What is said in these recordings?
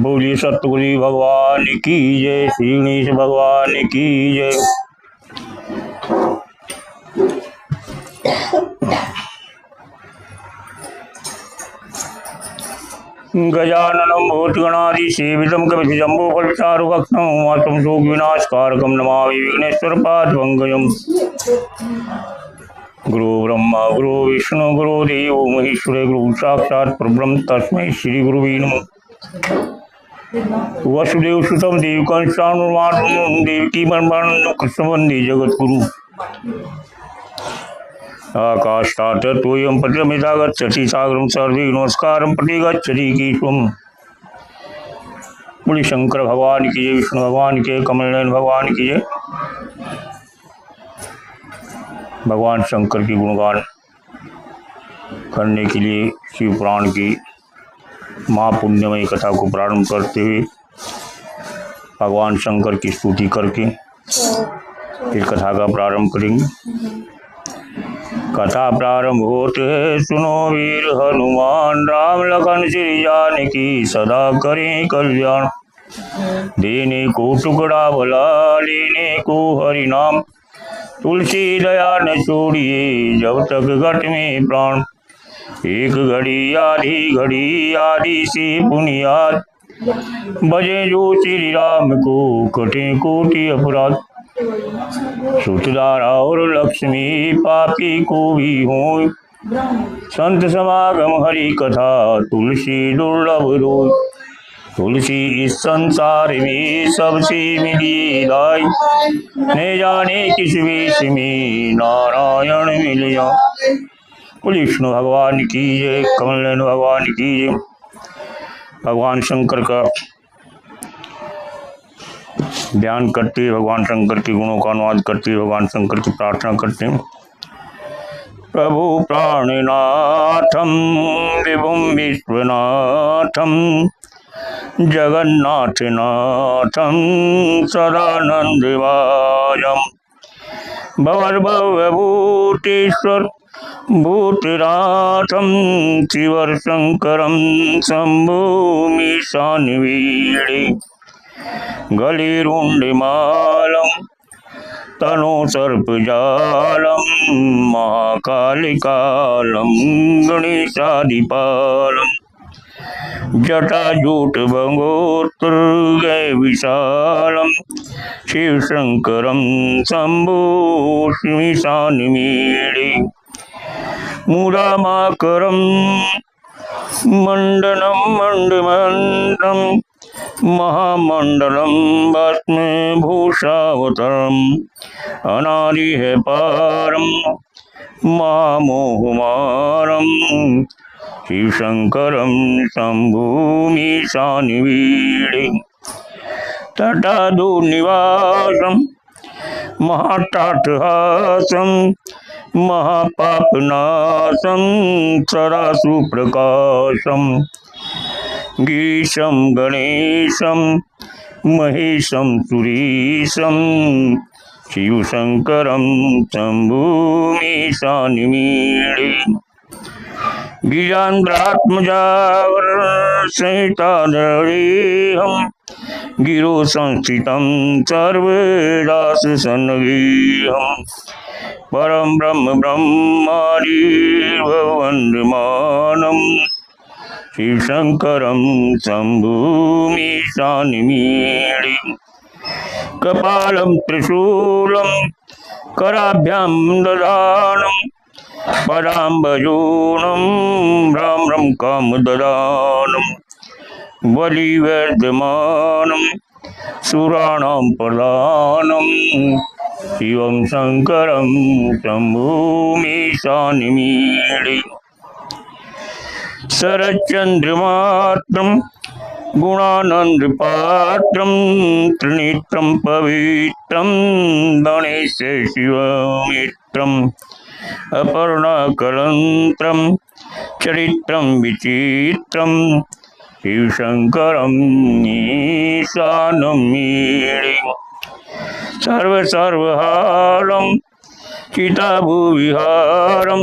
बोलिए सतगुरु भगवान की जय, श्री गणेश भगवान की जय। गजाननं भूतगणाधिसेवितं कपितजम्बूफलचारुभक्षणं मातरं शोकविनाशकारकं नमामि विघ्नेश्वरपादपङ्कजम्। गुरु ब्रह्मा गुरु विष्णु गुरु देवो महेश्वर गुरु साक्षात् परब्रह्म तस्मै श्री गुरुवे नमः। वसुदेव सुतं देवकांशानुमातरं देवकी परमानन्दं कृष्ण वन्दे जगद्गुरु। आकाशात् तोयं पत्रमिता गच्छति सागरं सर्वे नमस्कारं प्रति गच्छति कीशवम्। बोले शंकर भगवान की जय, विष्णु भगवान के, कमलनयन भगवान की जय। भगवान शंकर की गुणगान करने के लिए शिव पुराण की महापुण्यमयी कथा को प्रारंभ करते हुए भगवान शंकर की स्तुति करके फिर कथा का प्रारंभ करेंगे। कथा प्रारंभ होते है, सुनो वीर हनुमान, राम लखन श्री जानकी सदा करें कल्याण। देने को टुकड़ा भला, लेने को हरि नाम, तुलसी दया न छोड़िए जब तक घट में प्राण। एक घड़ी आधी से पुनियाद, बजे जो श्री राम को कटे कोटि अपराध। सुतदारा और लक्ष्मी पापी को भी हो, संत समागम हरि कथा तुलसी दुर्लभ रोय। तुलसी इस संसार में सबसे मिली दाई, न जाने किस वेश में नारायण मिल जाए। बोले विष्णु भगवान की जय, कमलनयन भगवान की जय। भगवान शंकर का ध्यान करते, भगवान शंकर के गुणों का अनुवाद करते, भगवान शंकर की प्रार्थना करते हैं। प्रभु प्राणनाथम विभुम विश्वनाथम, जगन्नाथ नाथम सदानंदवायम। भवभूतेश्वर भूतनाथम शिवर शंकरम शंभुमीशानवीरे। गलिरुण्डमालं तनो सर्पजालं, महाकालिकालं गणेशादिपालं। जटाजूटभंगोत्तरगय विशालं, शिवशंकरं शंभुमीशानमीरे। मूलामाकरं मंडनं मंडमंडं, महामंडलम भस्मभूषावतरम। अनादि है पारम महामोहमारम, शिवशंकरम शंभुमीशानवीरे। तटादुर्निवासम महाटाटहासम, महापापनाशम सदा सुप्रकाशम। गिरीशं गणेशं महेशं सुरेशं, शिवशंकरं शंभुमीशानमीरे। गिरान्द्रात्मजावरसहिताधरेऽहं, गिरो संस्थितं सर्वदाससन्नगेऽहं। परं ब्रह्म ब्रह्मादिर्भवन्दमानं, शिवशंकरं शंभुमीशानमीरे। कपालं त्रिशूलं कराभ्यां दधानं, पदाम्बजूनं भ्राम्रं कामददानं। बलिवर्धमानं सुराणां प्रधानं, शिवं शंकरं शंभुमीशानमीरे। शरच्चंद्रमात्रं गुणानंदपात्रं, त्रिनेत्रं पवित्रं गणेश शिवमित्रम्। अपर्णाकलंत्रं चरित्रं विचित्रं, शिवशंकरं ईशानमीरे। सर्वसर्वहारं चिताभुविहारं,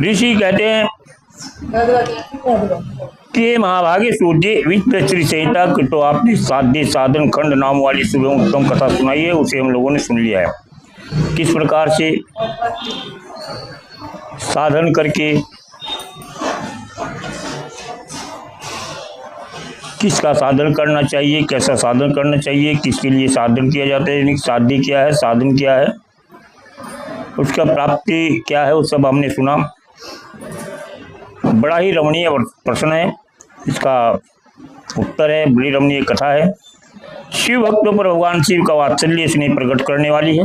ऋषि कहते हैं कि महाभागे सूर्य विश्व श्री संहिता की तो आपने साध्य साधन खंड नाम वाली सुबह उत्तम कथा सुनाई है, उसे हम लोगों ने सुन लिया है। किस प्रकार से साधन करके किसका साधन करना चाहिए, कैसा साधन करना चाहिए, किसके लिए साधन किया जाता है, साध्य क्या है, साधन क्या है, उसका प्राप्ति क्या है, वो सब हमने सुना। बड़ा ही रमणीय प्रश्न है, इसका उत्तर है, बड़ी रमणीय कथा है। शिव भक्तों पर भगवान शिव का वात्सल्य स्नेह प्रकट करने वाली है।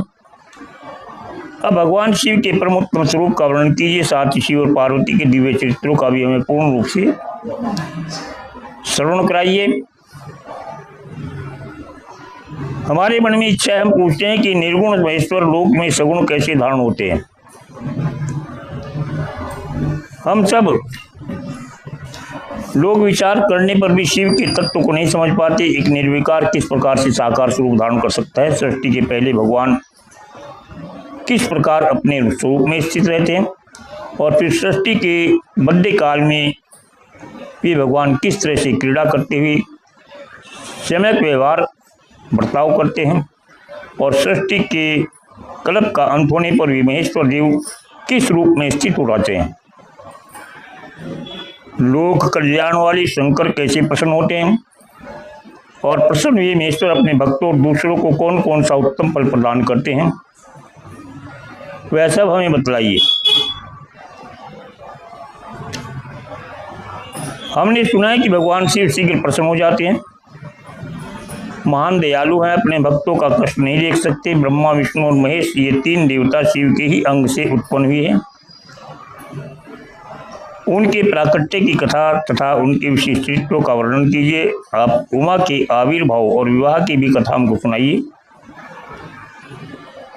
अब भगवान शिव के परमोत्तम स्वरूप का वर्णन कीजिए, साथ ही शिव और पार्वती के दिव्य चरित्रों का भी हमें पूर्ण रूप से श्रवण कराइए। हमारे मन में इच्छा है, हम पूछते हैं कि निर्गुण महेश्वर लोक में सगुण कैसे धारण होते हैं। हम सब लोग विचार करने पर भी शिव के तत्व को नहीं समझ पाते। एक निर्विकार किस प्रकार से साकार स्वरूप धारण कर सकता है, सृष्टि के पहले भगवान किस प्रकार अपने स्वरूप में स्थित रहते हैं, और फिर सृष्टि के मध्य काल में भी भगवान किस तरह से क्रीड़ा करते हुए सम्यक व्यवहार बर्ताव करते हैं, और सृष्टि के कल्प का अंत होने पर भी महेश्वर देव किस रूप में स्थित हो जाते हैं। लोक कल्याण वाली शंकर कैसे प्रसन्न होते हैं, और प्रसन्न हुए महेश्वर अपने भक्तों और दूसरों को कौन कौन सा उत्तम फल प्रदान करते हैं, वह सब हमें बतलाइए। हमने सुना है कि भगवान शिव शीघ्र प्रसन्न हो जाते हैं, महान दयालु हैं, अपने भक्तों का कष्ट नहीं देख सकते। ब्रह्मा विष्णु और महेश ये तीन देवता शिव के ही अंग से उत्पन्न हुए हैं। उनके प्राकट्य की कथा तथा उनके विशिष्टों का वर्णन कीजिए। आप उमा के आविर्भाव और विवाह की भी कथा हमको सुनाइए।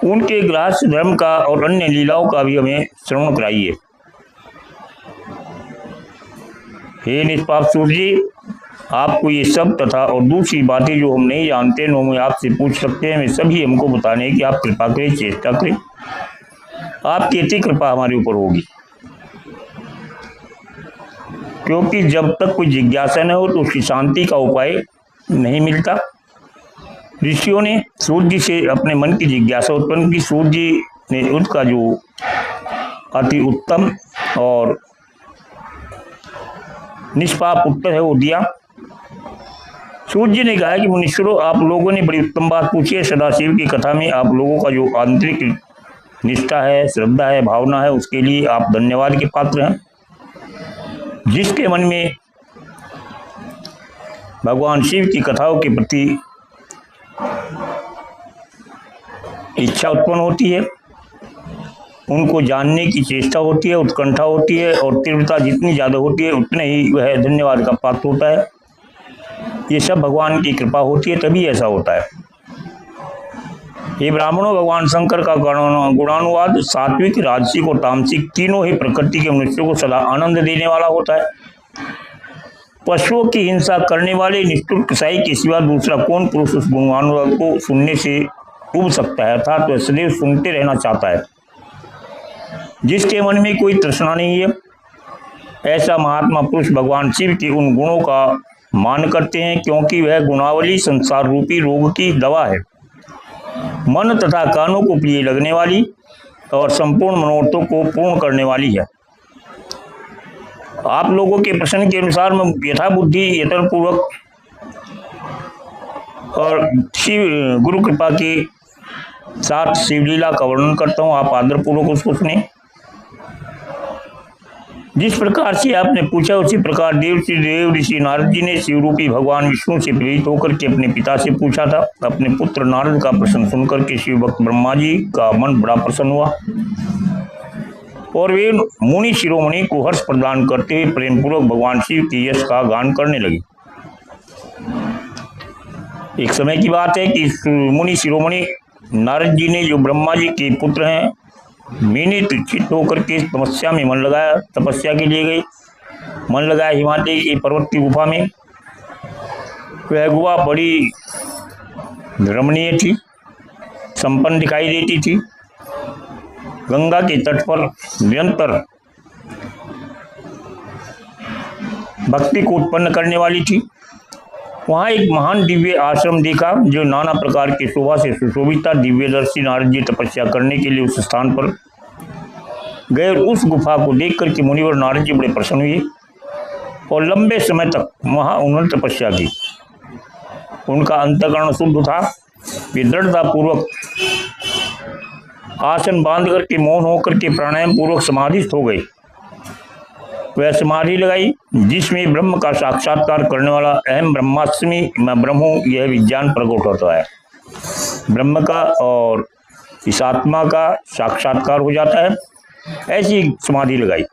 उनके गृहस्थ धर्म का और अन्य लीलाओं का भी हमें श्रवण कराइए। हे निष्पाप सूर्य जी, आपको ये सब तथा और दूसरी बातें जो हम नहीं जानते नो में आपसे पूछ सकते हैं, वे सभी हमको बताने की आप कृपा करें, चेष्टा करें। आपकी इतनी कृपा हमारे ऊपर होगी, क्योंकि जब तक कोई जिज्ञासा न हो तो उसकी शांति का उपाय नहीं मिलता। ऋषियों ने सूर्य से अपने मन की जिज्ञासा उत्पन्न की। सूर्य ने उनका जो अति उत्तम और निष्पाप उत्तर है वो दिया। सूर्य ने कहा कि मुनीश्वरों, आप लोगों ने बड़ी उत्तम बात पूछी है। सदाशिव की कथा में आप लोगों का जो आंतरिक निष्ठा है, श्रद्धा है, भावना है, उसके लिए आप धन्यवाद के पात्र हैं। जिसके मन में भगवान शिव की कथाओं के प्रति इच्छा उत्पन्न होती है, उनको जानने की चेष्टा होती है, उत्कंठा होती है, और तीव्रता जितनी ज़्यादा होती है उतने ही वह धन्यवाद का पात्र होता है। ये सब भगवान की कृपा होती है, तभी ऐसा होता है। ये ब्राह्मणों, भगवान शंकर का गुणानुवाद सात्विक, राजसिक और तामसिक तीनों ही प्रकृति के मनुष्यों को सदा आनंद देने वाला होता है। पशुओं की हिंसा करने वाले निष्ठुर कसाई के सिवा दूसरा कौन पुरुष उस गुणानुवाद को सुनने से उब सकता है, अर्थात वह सदैव सुनते रहना चाहता है। जिसके मन में कोई तृष्णा नहीं है, ऐसा महात्मा पुरुष भगवान शिव के उन गुणों का मान करते हैं, क्योंकि वह गुणावली संसार रूपी रोग की दवा है। मन तथा कानों को प्रिय लगने वाली और संपूर्ण मनोरथों को पूर्ण करने वाली है। आप लोगों के प्रश्न के अनुसार मैं यथा बुद्धि यत्नपूर्वक और शिव गुरु कृपा के साथ शिवलीला का वर्णन करता हूँ, आप आदरपूर्वक उसको सुने। जिस प्रकार से आपने पूछा उसी प्रकार देव ऋषि नारद जी ने शिवरूपी भगवान विष्णु से प्रेरित होकर के अपने पिता से पूछा था। अपने पुत्र नारद का प्रश्न सुनकर के शिव भक्त ब्रह्मा जी का मन बड़ा प्रसन्न हुआ, और वे मुनि शिरोमणि को हर्ष प्रदान करते हुए प्रेम पूर्वक भगवान शिव के यश का गान करने लगे। एक समय की बात है कि मुनि शिरोमणि नारद जी ने, जो ब्रह्मा जी के पुत्र हैं, मीनित चित्त होकर के तपस्या में मन लगाया, तपस्या के लिए गए, मन लगाया हिमालय की पर्वत की गुफा में। वह गुफा बड़ी रमणीय थी, संपन्न दिखाई देती थी। गंगा के तट पर निरंतर भक्ति को उत्पन्न करने वाली थी। वहाँ एक महान दिव्य आश्रम देखा जो नाना प्रकार की शोभा से सुशोभित था। दिव्यदर्शी नारद जी तपस्या करने के लिए उस स्थान पर गए और उस गुफा को देख करके मुनिवर नारद जी बड़े प्रसन्न हुए और लंबे समय तक वहाँ उन्होंने तपस्या की। उनका अंतःकरण शुद्ध था। वे दृढ़तापूर्वक आसन बांध करके मौन होकर के प्राणायाम पूर्वक समाधिस्थ हो गए। वह समाधि लगाई जिसमें ब्रह्म का साक्षात्कार करने वाला अहम ब्रह्मास्मि मैं ब्रह्म हूँ यह विज्ञान प्रकट होता है। ब्रह्म का और इस आत्मा का साक्षात्कार हो जाता है। ऐसी समाधि लगाई।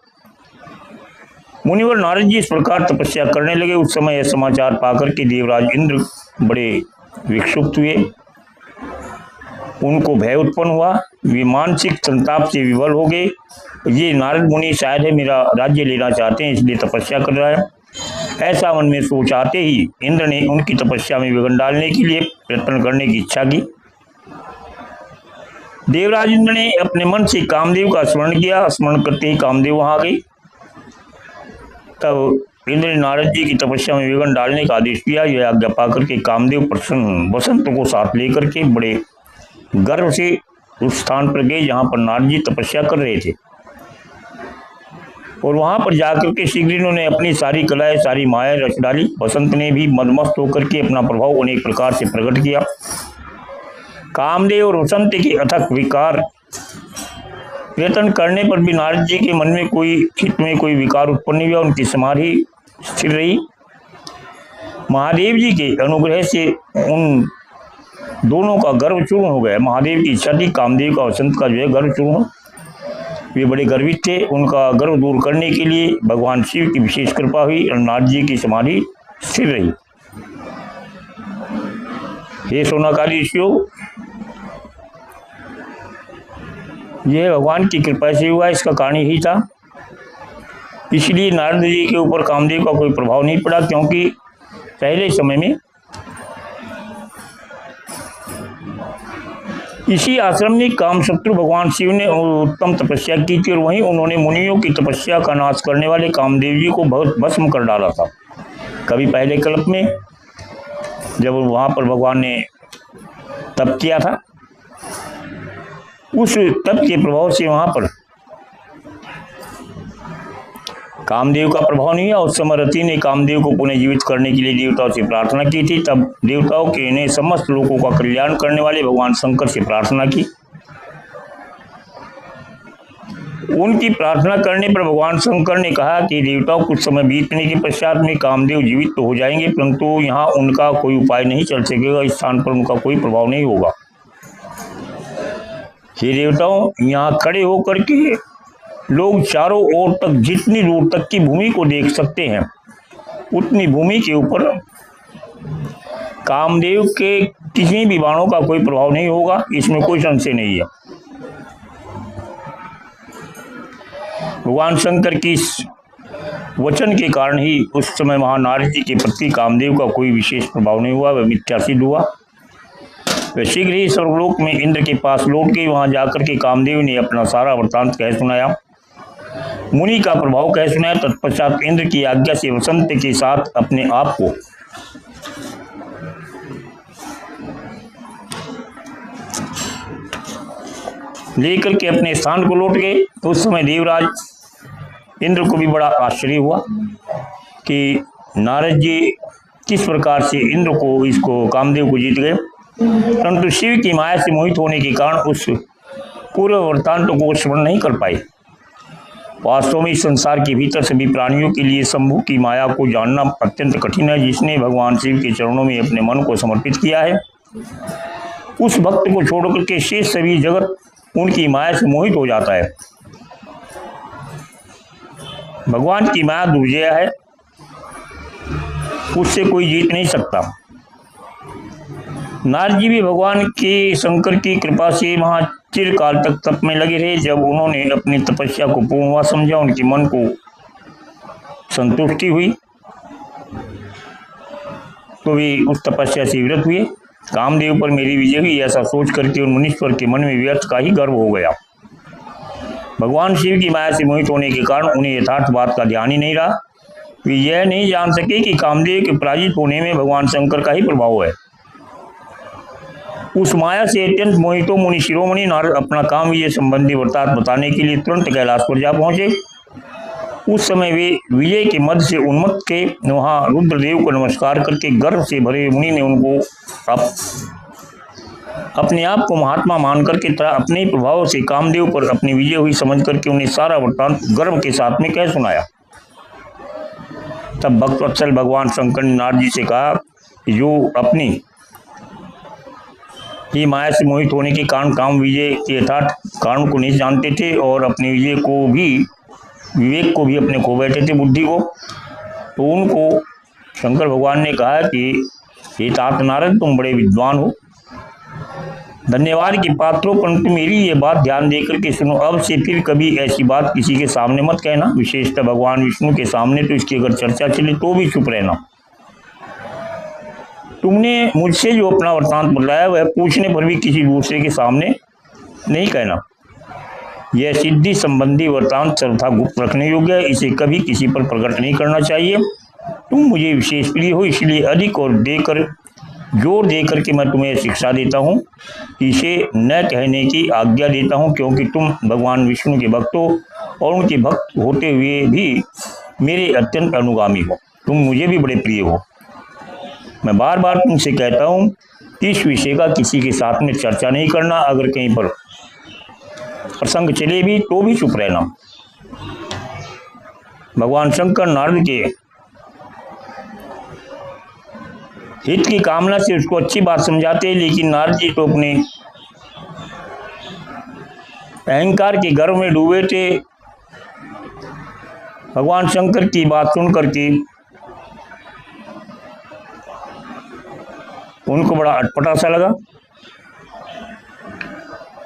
मुनिवर नारद जी इस प्रकार तपस्या करने लगे। उस समय यह समाचार पाकर के देवराज इंद्र बड़े विक्षुब्ध हुए। उनको भय उत्पन्न हुआ। वे मानसिक संताप से विवल हो गए। ये नारद मुनि शायद है मेरा राज्य लेना चाहते हैं इसलिए तपस्या कर रहा है। ऐसा मन में सोच आते ही इंद्र ने उनकी तपस्या में विघ्न डालने के लिए प्रयत्न करने की इच्छा की। देवराज इंद्र ने अपने मन से कामदेव का स्मरण किया। स्मरण करते ही कामदेव वहां गए। तब इंद्र ने नारद जी की तपस्या में विघ्न डालने का आदेश दिया। यह आज्ञा पाकर के कामदेव प्रसन्न वसंत को साथ लेकर के बड़े गर्व से उस स्थान पर गए जहां पर नारद जी तपस्या कर रहे थे और वहां पर जाकर के शीघ्र इन्होंने अपनी सारी कलाएं सारी मायाएं रच डाली। वसंत ने भी मदमस्त होकर के अपना प्रभाव अनेक प्रकार से प्रकट किया। कामदेव और वसंत के अथक विकार प्रयत्न करने पर भी नारद जी के मन में कोई चित्त में कोई विकार उत्पन्न नहीं हुआ। उनकी समाधि स्थिर रही। महादेव जी के अनुग्रह से उन दोनों का गर्व चूर्ण हो गया। महादेव की इच्छा थी कामदेव का वसंत का जो है गर्व चूर्ण। वे बड़े गर्वित थे। उनका गर्व दूर करने के लिए भगवान शिव की विशेष कृपा हुई और नारद जी की समाधि स्थिर रही। हे सोनाकारी ऋषियों, यह भगवान की कृपा से हुआ। इसका कारण यही था। इसलिए नारद जी के ऊपर कामदेव का कोई प्रभाव नहीं पड़ा क्योंकि पहले समय में इसी आश्रम में कामशत्रु भगवान शिव ने उत्तम तपस्या की थी और वहीं उन्होंने मुनियों की तपस्या का नाश करने वाले कामदेव जी को बहुत भस्म कर डाला था। कभी पहले कल्प में जब वहाँ पर भगवान ने तप किया था, उस तप के प्रभाव से वहाँ पर कामदेव का प्रभाव नहीं है। उस समय रति ने कामदेव को पुनः जीवित करने के लिए देवताओं से प्रार्थना की थी। तब देवताओं के ने समस्त लोगों का कल्याण करने वाले भगवान शंकर से प्रार्थना की। उनकी प्रार्थना करने पर भगवान शंकर ने कहा कि देवताओं कुछ समय बीतने के पश्चात में कामदेव जीवित तो हो जाएंगे परंतु यहाँ उनका कोई उपाय नहीं चल सकेगा। इस स्थान पर उनका कोई प्रभाव नहीं होगा। हे देवताओं, यहाँ खड़े होकर के लोग चारों ओर तक जितनी दूर तक की भूमि को देख सकते हैं उतनी भूमि के ऊपर कामदेव के किसी भी बाणों का कोई प्रभाव नहीं होगा। इसमें कोई संशय नहीं है। भगवान शंकर की इस वचन के कारण ही उस समय महानारद जी के प्रति कामदेव का कोई विशेष प्रभाव नहीं हुआ। वह मिथ्या सिद्ध हुआ। वह शीघ्र ही स्वर्गलोक में इंद्र के पास लौट गई। वहां जाकर के कामदेव ने अपना सारा वृत्तांत कह सुनाया, मुनि का प्रभाव कह सुनाया। तत्पश्चात इंद्र की आज्ञा से वसंत के साथ अपने आप को लेकर के अपने स्थान को लौट गए। तो उस समय देवराज इंद्र को भी बड़ा आश्चर्य हुआ कि नारद जी किस प्रकार से इंद्र को इसको कामदेव को जीत गए, परंतु शिव की माया से मोहित होने के कारण उस पूर्व वृत्तांत को स्मरण नहीं कर पाए। वास्तव में इस संसार के भीतर सभी प्राणियों के लिए शंभु की माया को जानना अत्यंत कठिन है। जिसने भगवान शिव के चरणों में अपने मन को समर्पित किया है उस भक्त को छोड़कर के शेष सभी जगत उनकी माया से मोहित हो जाता है। भगवान की माया दुर्जय है, उससे कोई जीत नहीं सकता। नारद जी भी भगवान के शंकर की कृपा से वहां चिरकाल तक तप में लगे रहे। जब उन्होंने अपनी तपस्या को पूर्ण हुआ समझा, उनके मन को संतुष्टि हुई तो वे उस तपस्या से विरत हुए। कामदेव पर मेरी विजय हुई ऐसा सोच करके उन मुनीश्वर के मन में व्यर्थ का ही गर्व हो गया। भगवान शिव की माया से मोहित होने के कारण उन्हें यथार्थ बात का ध्यान ही नहीं रहा। वे यह नहीं जान सके कि कामदेव के पराजित होने में भगवान शंकर का ही प्रभाव है। उस माया से अत्यंत मोहितो मुनि शिरोमणि नारद अपना काम विजय संबंधी वृत्तांत बताने के लिए तुरंत कैलाश पर जा पहुंचे। उस समय वे विजय के मध्य से उन्मत्त के वहां रुद्रदेव को नमस्कार करके गर्व से भरे मुनि ने उनको अपने आप को महात्मा मानकर के तरह अपने ही प्रभाव से कामदेव पर अपनी विजय हुई समझ करके उन्हें सारा वृत्तांत गर्व के साथ में कह सुनाया। तब भक्तवत्सल भगवान शंकर ने नारद जी से कहा कि जो अपनी ही माया से मोहित होने के कारण काम विजय के यथार्थ कारण को नहीं जानते थे और अपने विजय को भी विवेक को भी अपने खो बैठे थे, बुद्धि को, तो उनको शंकर भगवान ने कहा कि हे तात नारद, तुम बड़े विद्वान हो, धन्यवाद की पात्र हो, परंतु मेरी ये बात ध्यान देकर के सुनो। अब से फिर कभी ऐसी बात किसी के सामने मत कहना, विशेषतः भगवान विष्णु के सामने तो इसकी अगर चर्चा चले तो भी चुप रहना। तुमने मुझसे जो अपना वृत्तांत बताया वह पूछने पर भी किसी दूसरे के सामने नहीं कहना। यह सिद्धि संबंधी वृत्तांत सर्वथा गुप्त रखने योग्य है, इसे कभी किसी पर प्रकट नहीं करना चाहिए। तुम मुझे विशेष प्रिय हो, इसलिए अधिक और जोर देकर के मैं तुम्हें शिक्षा देता हूँ, इसे न कहने की आज्ञा देता हूँ, क्योंकि तुम भगवान विष्णु के भक्त हो और उनके भक्त होते हुए भी मेरे अत्यंत अनुगामी हो। तुम मुझे भी बड़े प्रिय हो। मैं बार बार तुमसे कहता हूँ इस विषय का किसी के साथ में चर्चा नहीं करना। अगर कहीं पर प्रसंग चले भी तो भी चुप रहना। भगवान शंकर नारद के हित की कामना से उसको अच्छी बात समझाते हैं, लेकिन नारद जी तो अपने अहंकार के गर्व में डूबे थे। भगवान शंकर की बात सुन करके उनको बड़ा अटपटा सा लगा।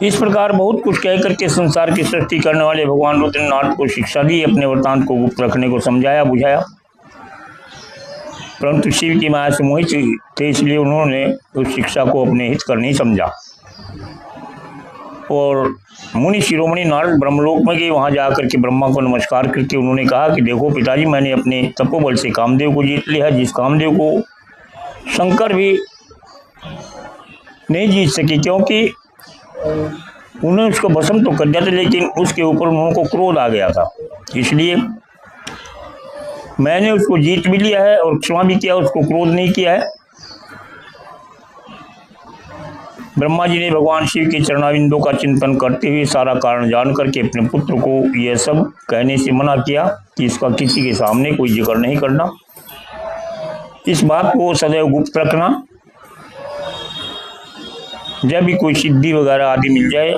इस प्रकार बहुत कुछ कह करके संसार की सृष्टि करने वाले भगवान रुद्र ने नारद को शिक्षा दी, अपने वृत्तांत को गुप्त रखने को समझाया बुझाया, परंतु शिव की माया से मोहित थे, इसलिए उन्होंने उस शिक्षा को अपने हित कर नहीं समझा। और मुनि शिरोमणि नारद ब्रह्मलोक में गए। वहां जाकर के ब्रह्मा को नमस्कार करके उन्होंने कहा कि देखो पिताजी, मैंने अपने तपोबल से कामदेव को जीत लिया है, जिस कामदेव को शंकर भी नहीं जीत सके, क्योंकि उन्होंने उसको भस्म तो कर दिया था, लेकिन उसके ऊपर उनको क्रोध आ गया था। इसलिए मैंने उसको जीत भी लिया है और क्षमा भी किया, उसको क्रोध नहीं किया है। ब्रह्मा जी ने भगवान शिव के चरणाविंदों का चिंतन करते हुए सारा कारण जान करके अपने पुत्र को यह सब कहने से मना किया कि इसका किसी के सामने कोई जिक्र नहीं करना, इस बात को सदैव गुप्त रखना। जब भी कोई सिद्धि वगैरह आदि मिल जाए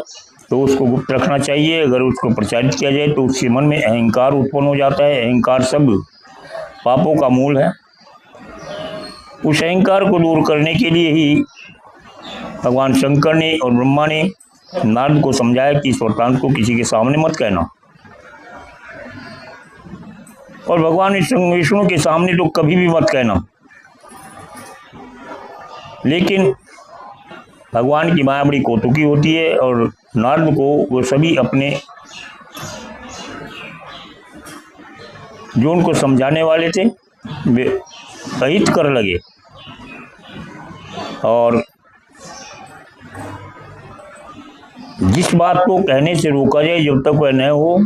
तो उसको गुप्त रखना चाहिए। अगर उसको प्रचारित किया जाए तो उसके मन में अहंकार उत्पन्न हो जाता है। अहंकार सब पापों का मूल है। उस अहंकार को दूर करने के लिए ही भगवान शंकर ने और ब्रह्मा ने नारद को समझाया कि इस वृत्तांत को किसी के सामने मत कहना, और भगवान विष्णु के सामने तो कभी भी मत कहना। लेकिन भगवान की माया बड़ी कौतुकी होती है और नारद को वो सभी अपने जो उनको समझाने वाले थे वे अहित कर लगे, और जिस बात को कहने से रोका जाए जब तक वह न हो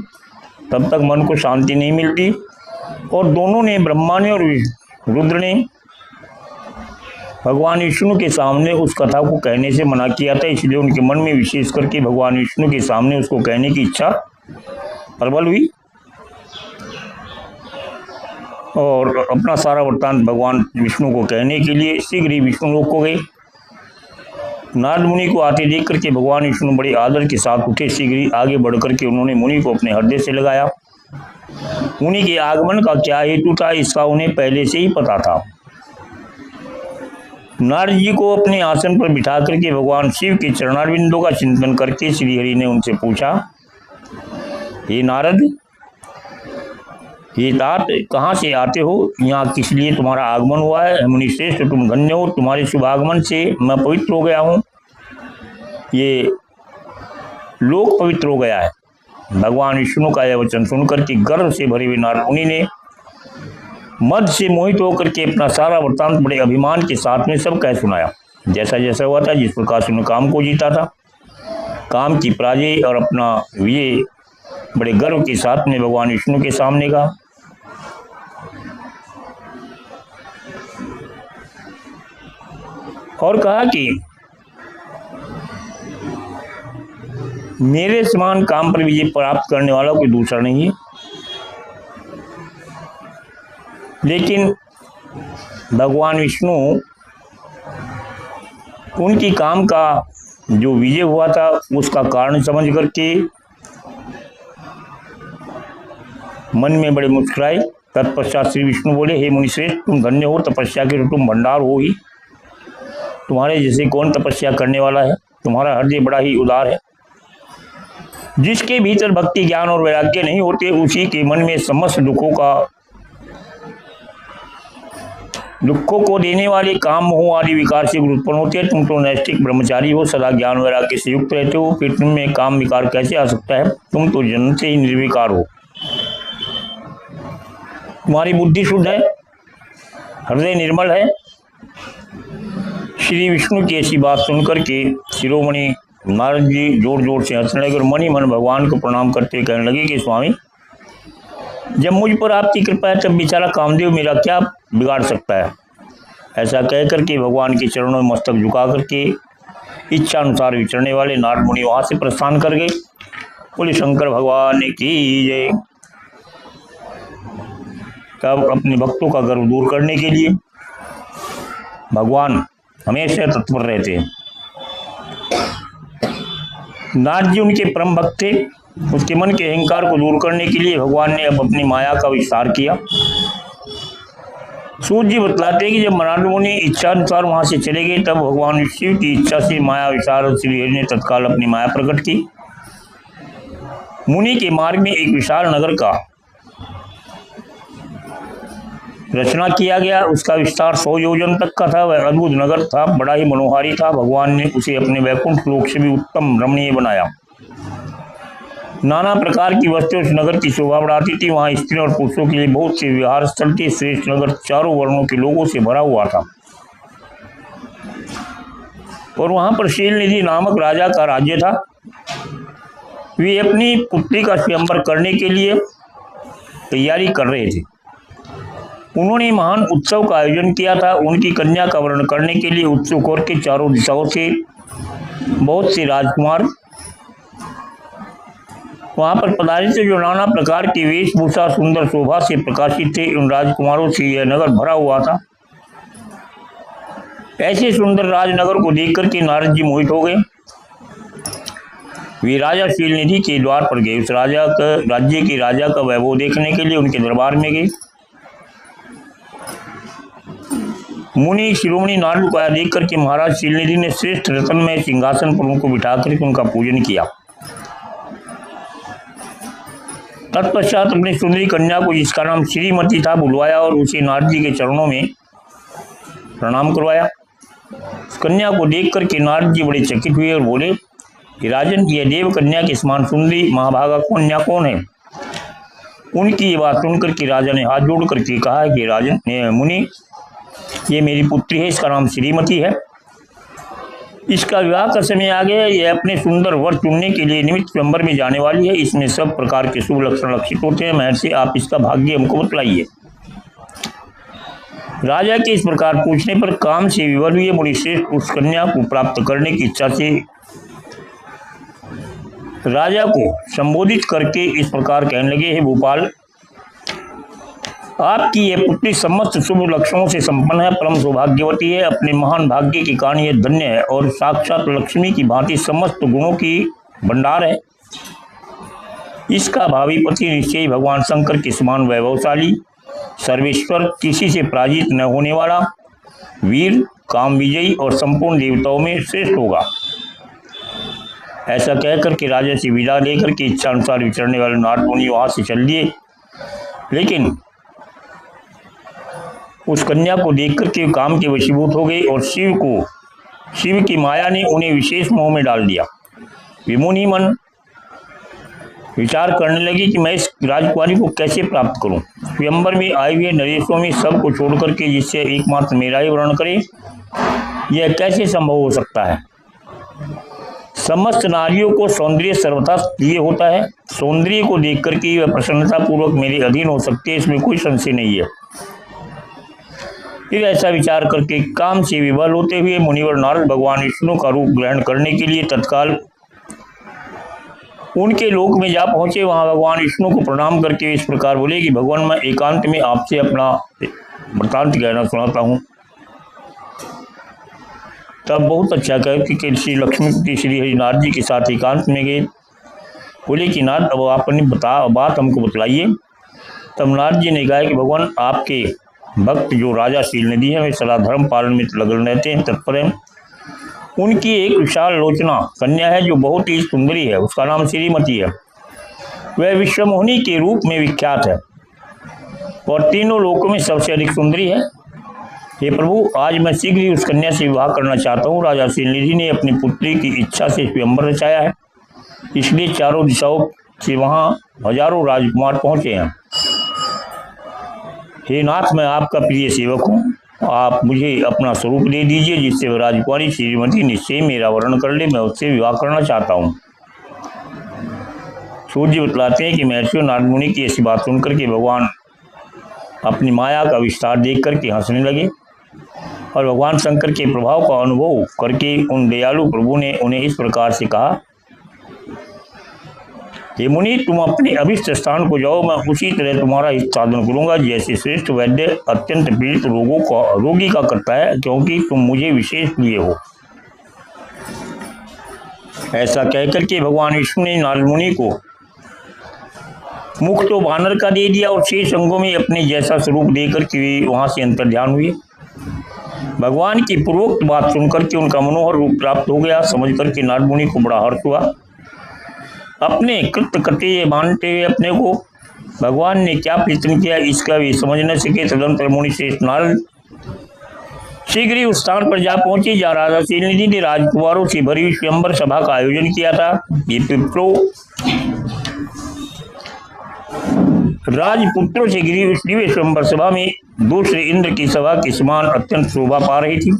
तब तक मन को शांति नहीं मिलती। और दोनों ने, ब्रह्मा ने और रुद्र ने, भगवान विष्णु के सामने उस कथा को कहने से मना किया था। इसलिए उनके मन में विशेष करके भगवान विष्णु के सामने उसको कहने की इच्छा प्रबल हुई और अपना सारा वृत्तांत भगवान विष्णु को कहने के लिए शीघ्र ही विष्णु लोक को गए। नारद मुनि को आते देख करके भगवान विष्णु बड़े आदर के साथ उठे। शीघ्र ही आगे बढ़ करके उन्होंने मुनि को अपने हृदय से लगाया। मुनि के आगमन का क्या हेतु था इसका उन्हें पहले से ही पता था। नारद जी को अपने आसन पर बिठा करके भगवान शिव के चरणारविंदों का चिंतन करके श्री हरि ने उनसे पूछा, हे नारद, ये तात कहाँ से आते हो? यहाँ किस लिए तुम्हारा आगमन हुआ है? मुनि श्रेष्ठ, तुम धन्य हो, तुम्हारे शुभ आगमन से मैं पवित्र हो गया हूँ, ये लोक पवित्र हो गया है। भगवान विष्णु का यह वचन सुनकर के गर्व से भरे हुए नारद मुनि ने मद से मोहित होकर के अपना सारा वृत्तांत बड़े अभिमान के साथ में सब कह सुनाया। जैसा जैसा हुआ था, जिस प्रकार से उन्होंने काम को जीता था, काम की पराजय और अपना विजय बड़े गर्व के साथ में भगवान विष्णु के सामने कहा। और कहा कि मेरे समान काम पर विजय प्राप्त करने वाला कोई दूसरा नहीं है। लेकिन भगवान विष्णु उनकी काम का जो विजय हुआ था उसका कारण समझ करके मन में बड़े मुस्कुराए। तत्पश्चात श्री विष्णु बोले, हे मुनिश्रेष्ठ, तुम धन्य हो, तपस्या के तुम भंडार हो ही। तुम्हारे जैसे कौन तपस्या करने वाला है। तुम्हारा हृदय बड़ा ही उदार है। जिसके भीतर भक्ति, ज्ञान और वैराग्य नहीं होते, उसी के मन में समस्त दुखों को देने वाले काम, मोह आदि विकार से उत्पन्न होते हैं। तुम तो नैष्ठिक ब्रह्मचारी हो, सदा ज्ञान वैराग्य से युक्त रहते हो, फिर तुम में काम विकार कैसे आ सकता है। तुम तो जन्म से ही निर्विकार हो। तुम्हारी बुद्धि शुद्ध है, हृदय निर्मल है। श्री विष्णु की ऐसी बात सुनकर के शिरोमणि नारद जी जोर जोर से हंसने लगे और मन ही मन भगवान को प्रणाम करते कहने लगे कि स्वामी, जब मुझ पर आपकी कृपा है तब बेचारा कामदेव मेरा क्या बिगाड़ सकता है। ऐसा कहकर के भगवान के चरणों में मस्तक झुका करके इच्छा अनुसार विचरने वाले नारद मुनि वहां से प्रस्थान कर गए। बोले शंकर भगवान की जय। तब अपने भक्तों का गर्व दूर करने के लिए भगवान हमेशा तत्पर रहते हैं। नारद जी उनके परम भक्त थे। उसके मन के अहंकार को दूर करने के लिए भगवान ने अब अपनी माया का विस्तार किया। सूत जी बतलाते हैं कि जब नारद मुनि इच्छा अनुसार वहां से चले गए तब भगवान शिव की इच्छा से माया विस्तार और श्री हरि ने तत्काल अपनी माया प्रकट की। मुनि के मार्ग में एक विशाल नगर का रचना किया गया। उसका विस्तार 100 योजन तक का था। वह अद्भुत नगर था, बड़ा ही मनोहारी था। भगवान ने उसे अपने वैकुंठ लोक से भी उत्तम रमणीय बनाया। नाना प्रकार की वस्तुएं उस नगर की शोभा बढ़ाती थी। वहां स्त्री और पुरुषों के लिए बहुत से विहार स्थल थे। श्रेष्ठ नगर चारों वर्णों के लोगों से भरा हुआ था और वहां पर शीलनिधि नामक राजा का राज्य था। वे अपनी पुत्री का स्वयंवर करने के लिए तैयारी कर रहे थे। उन्होंने महान उत्सव का आयोजन किया था। उनकी कन्या का वर्ण करने के लिए उत्सुक होकर के चारों दिशाओं से बहुत से राजकुमार वहां पर पधारे थे, जो नाना प्रकार की वेशभूषा सुंदर शोभा से प्रकाशित थे। उन राजकुमारों से यह नगर भरा हुआ था। ऐसे सुंदर राजनगर को देखकर के नारद जी मोहित हो गए। वे राजा शीलनिधि के द्वार पर गए। उस राज्य के राजा का वैभव देखने के लिए उनके दरबार में गए। मुनि शिरोमणि नारद को देख करके महाराज शीलनिधि ने श्रेष्ठ रत्न में सिंहासन पर उनको बिठा करके उनका पूजन किया। तत्पश्चात अपनी सुंदरी कन्या को, जिसका नाम श्रीमती था, बुलवाया और उसे नारद जी के चरणों में प्रणाम करवाया। कन्या को देख करके नारद जी बड़े चकित हुए और बोले कि राजन, यह देव कन्या के समान सुंदरी महाभागा कन्या कौन है। उनकी ये बात सुनकर के राजा ने हाथ जोड़ करके कहा कि राजन मुनि, ये मेरी पुत्री है, इसका नाम श्रीमती है। इसका विवाह का समय आ गया। यह अपने सुंदर वर चुनने के लिए निमित्त स्वयंवर में जाने वाली है। इसमें सब प्रकार के शुभ लक्षण लक्षित होते हैं। महर्षि, आप इसका भाग्य हमको बतलाइए। राजा के इस प्रकार पूछने पर काम से विवल हुए मुनिश्रेष्ठ उस कन्या को प्राप्त करने की इच्छा से राजा को संबोधित करके इस प्रकार कहने लगे, हे भूपाल, आपकी यह पुत्री समस्त शुभ लक्षणों से संपन्न है, परम सौभाग्यवती है। अपने महान भाग्य के कारण यह धन्य है और साक्षात लक्ष्मी की भांति समस्त गुणों की भंडार है। इसका भावी पति निश्चय भगवान शंकर के समान वैभवशाली, सर्वेश्वर, किसी से पराजित न होने वाला, वीर, काम विजयी और संपूर्ण देवताओं में श्रेष्ठ होगा। ऐसा कहकर के राजा से विदा लेकर के इच्छा अनुसार विचरने वाले नारद मुनि वहां से चल दिए। लेकिन उस कन्या को देखकर के काम के वशीभूत हो गए और शिव की माया ने उन्हें विशेष मोह में डाल दिया। विमुनि मन विचार करने लगी कि मैं इस राजकुमारी को कैसे प्राप्त करूं। स्वयंवर में आए हुए नरेशों में सबको छोड़ करके जिससे एकमात्र मेरा ही वर्ण करे, यह कैसे संभव हो सकता है। समस्त नारियों को सौंदर्य सर्वथा प्रिय होता है। सौंदर्य को देख करके वह प्रसन्नता पूर्वक मेरे अधीन हो सकते हैं, इसमें कोई संशय नहीं है। फिर ऐसा विचार करके काम से विवल होते हुए मुनिवर नारद भगवान विष्णु का रूप ग्रहण करने के लिए तत्काल उनके लोक में जा पहुंचे। वहां भगवान विष्णु को प्रणाम करके इस प्रकार बोले कि भगवान, मैं एकांत में आपसे अपना वृतांत कहना सुनाता हूँ। तब बहुत अच्छा कह कि श्री लक्ष्मीपति श्री हरिनाथ जी के साथ एकांत में गए। बोले कि नाथ, अब आप अपनी बात हमको बतलाइए। तब नाथ जी ने कहा कि भगवान, आपके भक्त जो राजा शीलनिधि है, वे सदा धर्म पालन में लगन रहते हैं, तत्पर हैं। उनकी एक विशाल लोचना कन्या है जो बहुत ही सुंदरी है, उसका नाम श्रीमती है। वह विश्वमोहिनी के रूप में विख्यात है और तीनों लोकों में सबसे अधिक सुंदरी है। हे प्रभु, आज मैं शीघ्र ही उस कन्या से विवाह करना चाहता हूँ। राजा शीलनिधि ने अपनी पुत्री की इच्छा से स्वयंवर रचाया है, इसलिए चारों दिशाओं से वहाँ हजारों राजकुमार पहुँचे हैं। हे नाथ, मैं आपका प्रिय सेवक हूँ, आप मुझे अपना स्वरूप दे दीजिए जिससे वह राजकुमारी श्रीमती निश्चय मेरा वर्ण कर ले। मैं उससे विवाह करना चाहता हूँ। सूर्य बतलाते हैं कि महर्षि नारद मुनि की ऐसी बात सुनकर के भगवान अपनी माया का विस्तार देख करके हंसने लगे और भगवान शंकर के प्रभाव का अनुभव करके उन दयालु प्रभु ने उन्हें इस प्रकार से कहा, हे मुनि, तुम अपने अभिष्ट स्थान को जाओ, मैं उसी तरह तुम्हारा हित साधन करूंगा जैसे श्रेष्ठ वैद्य अत्यंत पीड़ित रोगी का करता है, क्योंकि तुम मुझे विशेष प्रिय हो। ऐसा कहकर के भगवान विष्णु ने नारद मुनि को मुख तो वानर का दे दिया और शेष अंगों में अपने जैसा स्वरूप देकर के वहां से अंतर्ध्यान हुए। भगवान की पूर्वोक्त बात सुनकर के उनका मनोहर रूप प्राप्त हो गया। समझ करके नारद मुनि को बड़ा हर्ष हुआ। अपने कृत्य कर्तव्य मानते हुए अपने को भगवान ने क्या प्रयत्न किया इसका भी समझ न सके। तदंतर मुनि श्रेष्ठ नारद शीघ्र ही उस स्थान पर जा पहुंचे जहाँ राजा शीलनिधि ने राजकुमारों से भरी स्वयंवर सभा का आयोजन किया था। ये पिपरो राजपुत्रों से घिरी उस दिव्य स्वयंवर सभा में दूसरे इंद्र की सभा के समान अत्यंत शोभा पा रही थी।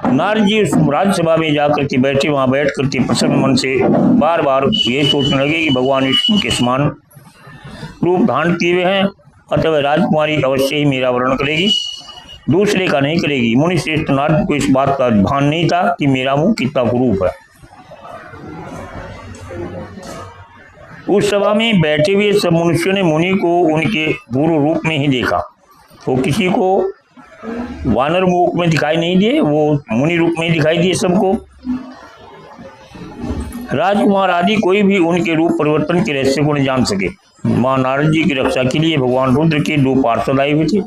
नारद जी उस राजसभा में जाकर के बैठे। वहां बैठ करके प्रसन्न मन से बार बार ये सोचने लगे कि भगवान विष्णु के समान रूप धारण किए हुए हैं, अतः राजकुमारी अवश्य ही मेरा वर्ण करेगी, दूसरे का नहीं करेगी। मुनि श्रेष्ठ नारद को इस बात का भान नहीं था कि मेरा मुंह कितना कुरूप है। उस सभा में बैठे हुए सब मनुष्यों ने मुनि को उनके पूर्व रूप में ही देखा। वो किसी को वानर रूप में दिखाई नहीं दिए, वो मुनि रूप में दिखाई दिए सबको। राजकुमार आदि कोई भी उनके रूप परिवर्तन के रहस्य को नहीं जान सके। मां नारद जी की रक्षा के लिए भगवान रुद्र के 2 पार्षद आए हुए थे,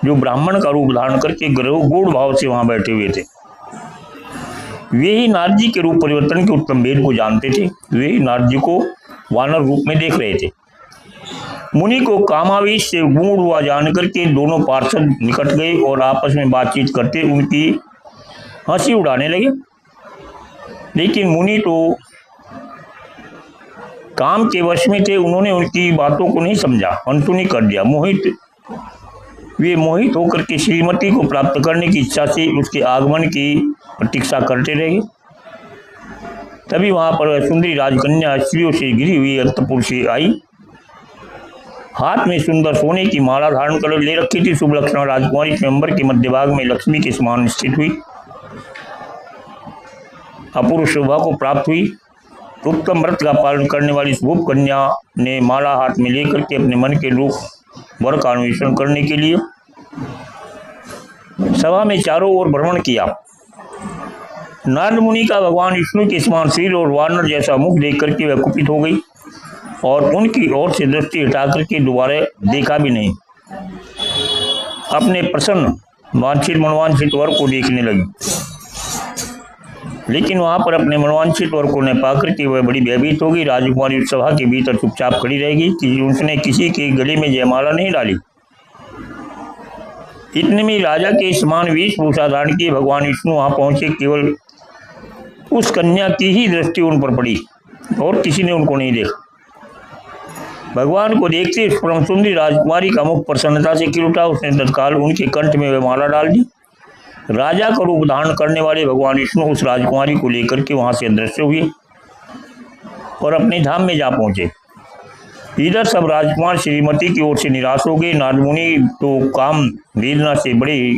जो ब्राह्मण का रूप धारण करके गूढ़ भाव से वहां बैठे हुए थे। वे ही नारद जी के रूप परिवर्तन के उत्तम भेद को जानते थे। वे ही नारद जी को वानर रूप में देख रहे थे। मुनि को कामावेश से गूढ़ हुआ जानकर के दोनों पार्षद निकट गए और आपस में बातचीत करते उनकी हंसी उड़ाने लगे। लेकिन मुनि तो काम के वश में थे, उन्होंने उनकी बातों को नहीं समझा, अनसुनी कर दिया। वे मोहित होकर के श्रीमती को प्राप्त करने की इच्छा से उसके आगमन की प्रतीक्षा करते रहे। तभी वहां पर सुंदरी राजकन्या स्त्रियों से घिरी हुई अंतपुर से आई। हाथ में सुंदर सोने की माला धारण कर ले रखी थी। शुभ लक्षण राजकुमारी स्वयंवर के मध्य भाग में लक्ष्मी के समान स्थित हुई, अपूर्व शोभा को प्राप्त हुई। उत्तम व्रत का पालन करने वाली शुभ कन्या ने माला हाथ में लेकर के अपने मन के रूप वर का अन्वेषण करने के लिए सभा में चारों ओर भ्रमण किया। नारद मुनि का भगवान विष्णु के समान सिर और वानर जैसा मुख देख करके वह कुपित हो गई और उनकी ओर से दृष्टि हटा करके दोबारा देखा भी नहीं। अपने प्रसन्न वांछित मनवांछित वर को देखने लगी, लेकिन वहां पर अपने मनवांछित वर को न पाकर के वह बड़ी भयभीत होगी। राजकुमारी सभा के भीतर चुपचाप खड़ी रहेगी कि उसने किसी के गले में जयमाला नहीं डाली। इतने में राजा के समान वेशभूषा धारण किए भगवान विष्णु वहां पहुंचे। केवल उस कन्या की ही दृष्टि उन पर पड़ी और किसी ने उनको नहीं देखा। भगवान को देखते परम सुंदरी राजकुमारी का मुख प्रसन्नता से खिल उठा। उसने तत्काल उनके कंठ में वह माला डाल दी। राजा का रूप धारण करने वाले भगवान विष्णु उस राजकुमारी को लेकर के वहां से अदृश्य हुए और अपने धाम में जा पहुंचे। इधर सब राजकुमार श्रीमती की ओर से निराश हो गए। नारद मुनि तो काम वेदना से बड़े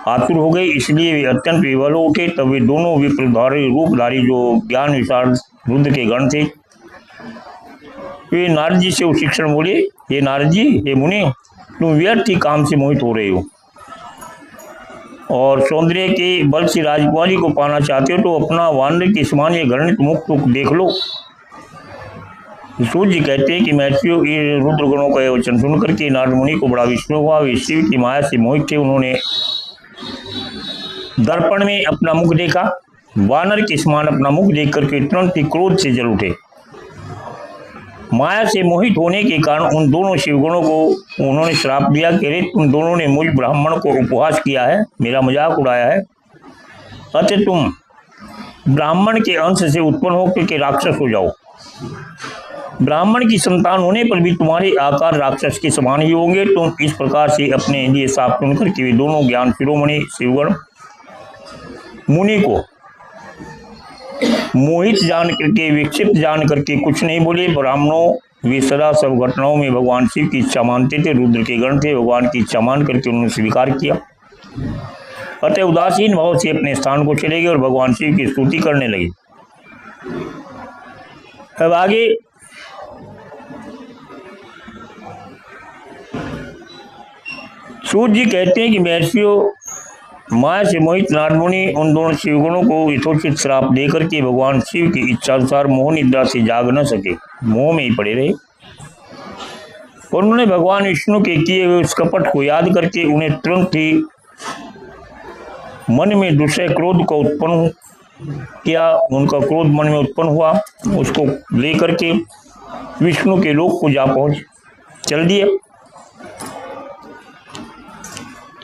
आतुर हो गए, इसलिए वे अत्यंत विवल हो उठे। तब वे दोनों विप्रधारी रूपधारी जो ज्ञान विशाल रुद्र के गण थे, वे नारद जी से उस शिक्षण बोले, हे नारद जी, हे मुनि, तुम व्यर्थ ही काम से मोहित हो रहे हो और सौंदर्य के बल से राजकुमारी को पाना चाहते हो तो अपना वानर के समान ये घृणित मुख देख लो। सूर्य जी कहते हैं कि महर्षियों रुद्र गणों का वचन सुन करके नारद मुनि को बड़ा विस्मय हुआ। वे शिव की माया से मोहित थे। उन्होंने दर्पण में अपना मुख देखा। वानर के समान अपना मुख देख करके तुरंत ही क्रोध से जल उठे। माया से मोहित होने के कारण उन दोनों शिवगणों को उन्होंने श्राप दिया कि अरे तुम दोनों ने मुझ ब्राह्मण को उपहास किया है, मेरा मजाक उड़ाया है, अतः तुम ब्राह्मण के अंश से उत्पन्न होकर के राक्षस हो जाओ। ब्राह्मण की संतान होने पर भी तुम्हारे आकार राक्षस के समान ही होंगे। तुम इस प्रकार से अपने लिए साफ सुनकर के वे दोनों ज्ञान शिरोमणि शिवगण मुनि को मोहित जान करके, विक्षिप्त जान करके कुछ नहीं बोले। ब्राह्मणों वे सदा सब घटनाओं में भगवान शिव की इच्छा मानते थे, रुद्र के गण थे। भगवान की इच्छा मान करके उन्होंने स्वीकार किया, अतः उदासीन भाव से अपने स्थान को चले गए और भगवान शिव की स्तुति करने लगे। अब आगे सूर्य जी कहते हैं कि महर्षियों, माया से मोहित नारद मुनि उन दोनों शिवगणों को यथोचित श्राप देकर के भगवान शिव की इच्छा अनुसार मोह निद्रा से जाग न सके, मोह में ही पड़े रहे और उन्होंने भगवान विष्णु के किए हुए उस कपट को याद करके उन्हें तुरंत ही मन में दूसरे क्रोध को उत्पन्न किया। उनका क्रोध मन में उत्पन्न हुआ, उसको लेकर के विष्णु के लोक को जा पहुंच चल दिए।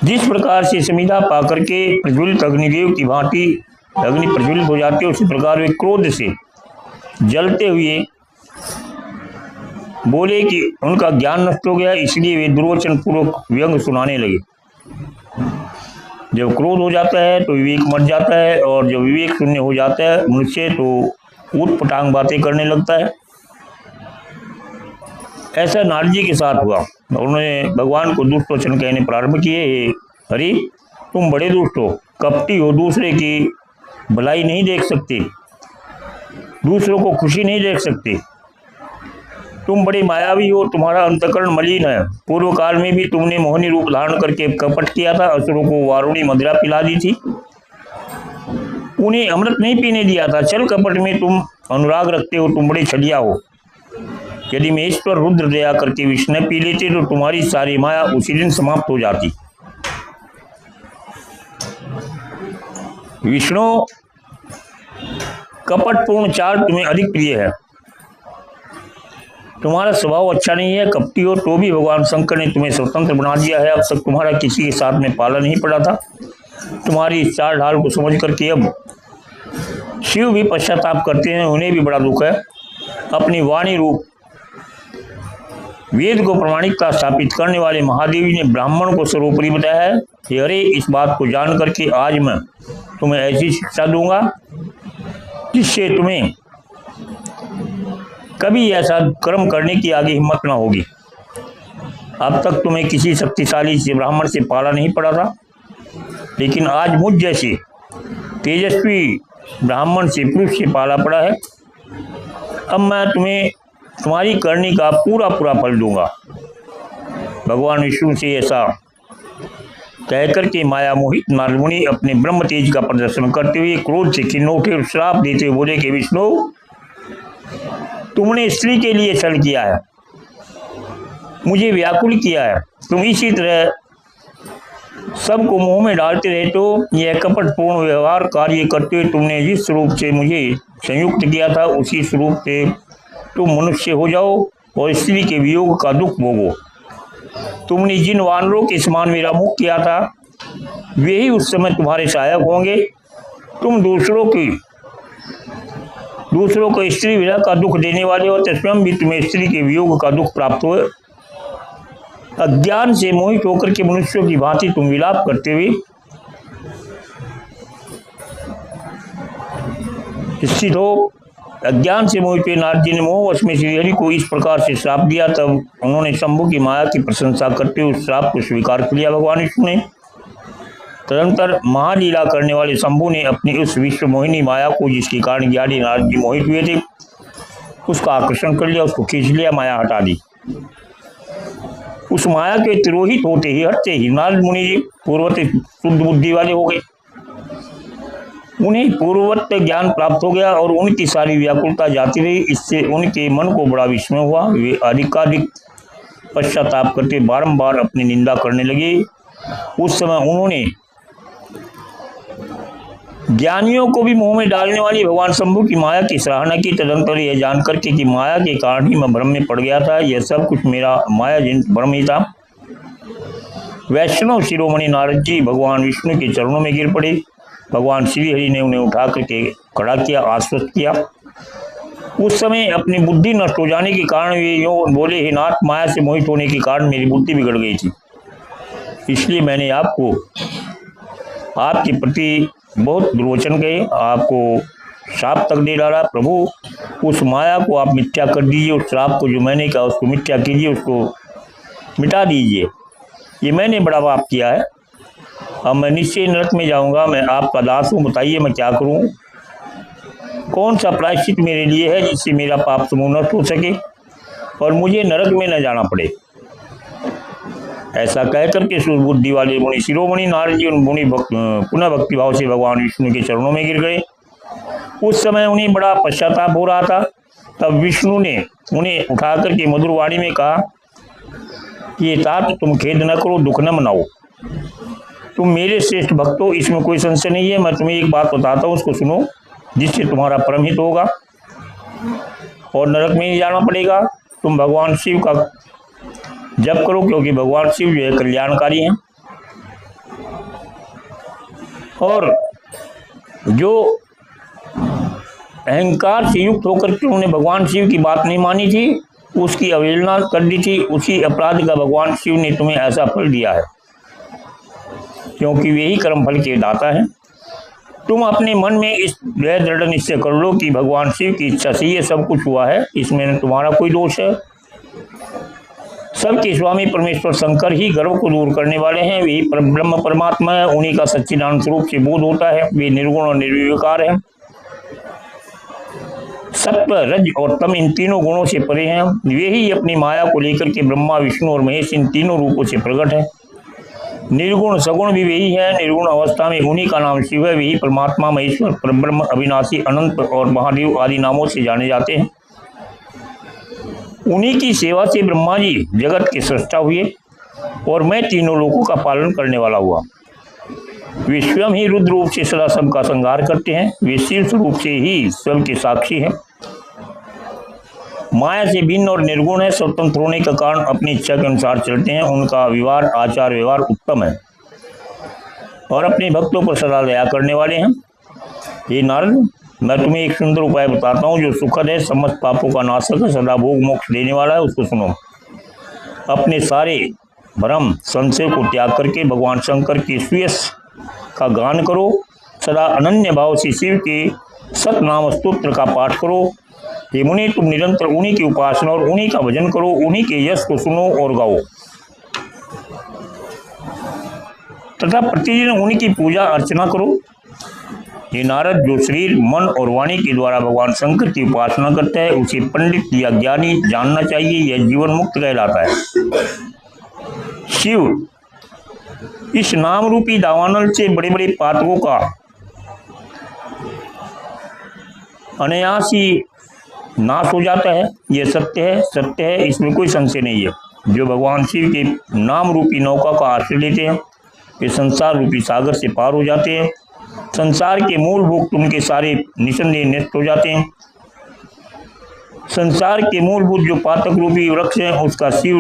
जिस प्रकार से समिधा पा करके प्रज्वलित अग्निदेव की भांति अग्नि प्रज्वलित हो जाती है, उसी प्रकार वे क्रोध से जलते हुए बोले कि उनका ज्ञान नष्ट हो गया, इसलिए वे दुर्वचन पूर्वक व्यंग सुनाने लगे। जब क्रोध हो जाता है तो विवेक मर जाता है और जब विवेक शून्य हो जाता है मनुष्य तो ऊटपटांग बातें करने लगता है। ऐसा नारद जी के साथ हुआ। उन्होंने भगवान को दुष्ट वचन कहने प्रारंभ किए। अरे तुम बड़े दुष्ट हो, कपटी हो, दूसरे की भलाई नहीं देख सकते, दूसरों को खुशी नहीं देख सकते, तुम बड़े मायावी हो, तुम्हारा अंतःकरण मलिन है। पूर्व काल में भी तुमने मोहिनी रूप धारण करके कपट किया था, असुरों को वारुणी मदिरा पिला दी थी, उन्हें अमृत नहीं पीने दिया था। छल कपट में तुम अनुराग रखते हो, तुम बड़े छलिया हो। यदि महेश्वर रुद्र दया करके विष न पी लेते तो तुम्हारी सारी माया उसी दिन समाप्त हो जाती। विष्णु कपटपूर्ण चाल तुम्हें अधिक प्रिय है, तुम्हारा स्वभाव अच्छा नहीं है, कपटी हो तो भी भगवान शंकर ने तुम्हें स्वतंत्र बना दिया है। अब तक तुम्हारा किसी के साथ में पाला नहीं पड़ा था। तुम्हारी इस चाल ढाल को समझ करके अब शिव भी पश्चाताप करते हैं, उन्हें भी बड़ा दुख है। अपनी वाणी रूप वेद को प्रामाणिकता स्थापित करने वाले महादेव ने ब्राह्मण को सर्वोपरि बताया है कि अरे इस बात को जान करके आज मैं तुम्हें ऐसी शिक्षा दूंगा जिससे तुम्हें कभी ऐसा कर्म करने की आगे हिम्मत ना होगी। अब तक तुम्हें किसी शक्तिशाली से ब्राह्मण से पाला नहीं पड़ा था, लेकिन आज मुझ जैसे तेजस्वी ब्राह्मण से पुरुष से पाला पड़ा है। अब मैं तुम्हें तुम्हारी करनी का पूरा पूरा फल दूंगा। भगवान विष्णु से ऐसा कहकर के माया मोहित नारद मुनि अपने ब्रह्म तेज का प्रदर्शन करते हुए क्रोध से खिन्न उठे और श्राप देते हुए बोले कि विष्णु, तुमने स्त्री के लिए छल किया है, मुझे व्याकुल किया है, तुम इसी तरह सबको मुंह में डालते रहते हो। यह कपटपूर्ण व्यवहार कार्य करते हुए तुमने जिस स्वरूप से मुझे संयुक्त किया था उसी स्वरूप से तुम मनुष्य हो जाओ और स्त्री के वियोग का दुख भोगो। तुमने जिन वानरों के समान मेरा मुख किया था वे ही उस समय तुम्हारे सहायक होंगे। तुम दूसरों की दूसरों को स्त्री विरह का दुख देने वाले हो, तो स्वयं भी तुम्हें स्त्री के वियोग का दुख प्राप्त हो। अज्ञान से मोहित होकर के मनुष्यों की भांति तुम विलाप करते हुए स्थित हो। अज्ञान से मोहित हुए नारद जी ने मोहवश में श्रीहरि को इस प्रकार से श्राप दिया। तब उन्होंने शंभु की माया की प्रशंसा करते हुए उस श्राप को स्वीकार कर लिया भगवान विष्णु ने। तदनंतर महालीला करने वाले शंभु ने अपनी उस विश्व मोहिनी माया को, जिसके कारण ज्ञानी नारद जी मोहित हुए थे, उसका आकर्षण कर लिया, उसको खींच लिया, माया हटा दी। उस माया के तिरोहित होते ही, हटते ही नारद मुनि जी पूर्वत शुद्ध बुद्धि वाले हो गए। उन्हें पूर्ववत ज्ञान प्राप्त हो गया और उनकी सारी व्याकुलता जाती रही। इससे उनके मन को बड़ा विस्मय हुआ। वे अधिकाधिक पश्चाताप करके बारंबार अपनी निंदा करने लगे। उस समय उन्होंने ज्ञानियों को भी मोह में डालने वाली भगवान शंभु की माया की सराहना की। तदंतर यह जान करके कि माया के कारण ही मैं भ्रम में पड़ गया था, यह सब कुछ मेरा मायाजनित भ्रम ही था, वैष्णव शिरोमणि नारद जी भगवान विष्णु के चरणों में गिर पड़े। भगवान श्रीहरि ने उन्हें उठा करके खड़ा किया, आश्वस्त किया। उस समय अपनी बुद्धि नष्ट हो जाने के कारण वे यूँ बोले, हे नाथ, माया से मोहित होने के कारण मेरी बुद्धि बिगड़ गई थी, इसलिए मैंने आपको आपके प्रति बहुत दुर्वचन कहे, आपको श्राप तक दे डाला। प्रभु, उस माया को आप मिथ्या कर दीजिए, उस श्राप को जो मैंने कहा उसको मिथ्या कीजिए, उसको मिटा दीजिए। ये मैंने बड़ा पाप किया है, अब मैं निश्चय नरक में जाऊंगा। मैं आपका दास हूँ, बताइए मैं क्या करूँ? कौन सा प्रायश्चित मेरे लिए है जिससे मेरा पाप समूह नष्ट हो सके और मुझे नरक में न जाना पड़े? ऐसा कह करके सुबुद्धि वाले मुनि शिरोमणि नारद जी मुनि पुनः भक्तिभाव से भगवान विष्णु के चरणों में गिर गए। उस समय उन्हें बड़ा पश्चाताप हो रहा था। तब विष्णु ने उन्हें उठा करके मधुर वाणी में कहा कि तात, तुम खेद न करो, दुख न मनाओ, तुम मेरे श्रेष्ठ भक्त हो, इसमें कोई संशय नहीं है। मैं तुम्हें एक बात बताता हूँ, उसको सुनो, जिससे तुम्हारा परम हित होगा और नरक में नहीं जाना पड़ेगा। तुम भगवान शिव का जप करो, क्योंकि भगवान शिव जो है कल्याणकारी हैं। और जो अहंकार से युक्त होकर के उन्होंने भगवान शिव की बात नहीं मानी थी, उसकी अवहेलना कर दी थी, उसी अपराध का भगवान शिव ने तुम्हें ऐसा फल दिया है, क्योंकि वे ही कर्म फल के दाता हैं। तुम अपने मन में इस दृढ़ निश्चय कर लो कि भगवान शिव की इच्छा से ये सब कुछ हुआ है, इसमें तुम्हारा कोई दोष है। सबके स्वामी परमेश्वर शंकर ही गर्व को दूर करने वाले हैं, वे ब्रह्म परमात्मा है, उन्हीं का सच्चिदानंद स्वरूप से बोध होता है। वे निर्गुण और निर्विकार हैं, सत्व रज और तम इन तीनों गुणों से परे हैं। वे ही अपनी माया को लेकर के ब्रह्मा विष्णु और महेश इन तीनों रूपों से प्रकट है। निर्गुण सगुण भी वही है, निर्गुण अवस्था में उन्हीं का नाम शिव है। वही परमात्मा, महेश्वर, परब्रह्म, अविनाशी, अनंत और महादेव आदि नामों से जाने जाते हैं। उन्हीं की सेवा से ब्रह्मा जी जगत के सृष्टा हुए और मैं तीनों लोकों का पालन करने वाला हुआ। वे स्वयं ही रुद्र रूप से सदा सबका संहार करते हैं। वे शिव स्वरूप से ही सबके साक्षी हैं। माया से भिन्न और निर्गुण है, स्वतंत्र होने का कारण अपनी इच्छा के अनुसार चलते हैं। उनका व्यवहार, आचार व्यवहार उत्तम है और अपने भक्तों पर सदा दया करने वाले हैं। ये नारद, मैं तुम्हें एक सुंदर उपाय बताता हूँ जो सुखद है, समस्त पापों का नाशक है, सदा भोग मोक्ष देने वाला है। उसको सुनो। अपने सारे भ्रम संशय को त्याग करके भगवान शंकर की सुयश का गान करो। सदा अनन्य भाव से शिव के सतनाम स्तोत्र का पाठ करो। हे मुनि, तुम निरंतर उन्हीं की उपासना और उन्हीं का भजन करो, उन्हीं के यश को सुनो और गाओ तथा प्रतिदिन उन्हीं की पूजा अर्चना करो। ये नारद, जो शरीर, मन और वाणी के द्वारा भगवान शंकर की उपासना करता है, उसे पंडित या ज्ञानी जानना चाहिए। यह जीवन मुक्त कहलाता है। शिव इस नाम रूपी दावानल से बड़े बड़े पातकों का अनायास ही नाश हो जाता है। यह सत्य है, सत्य है, इसमें कोई संशय नहीं है। जो भगवान शिव के नाम रूपी नौका का आश्रय लेते हैं, वे संसार रूपी सागर से पार हो जाते हैं। संसार के मूल भूत उनके सारे निसंदेह नष्ट हो जाते हैं। संसार के मूलभूत जो पातक रूपी वृक्ष है, उसका शिव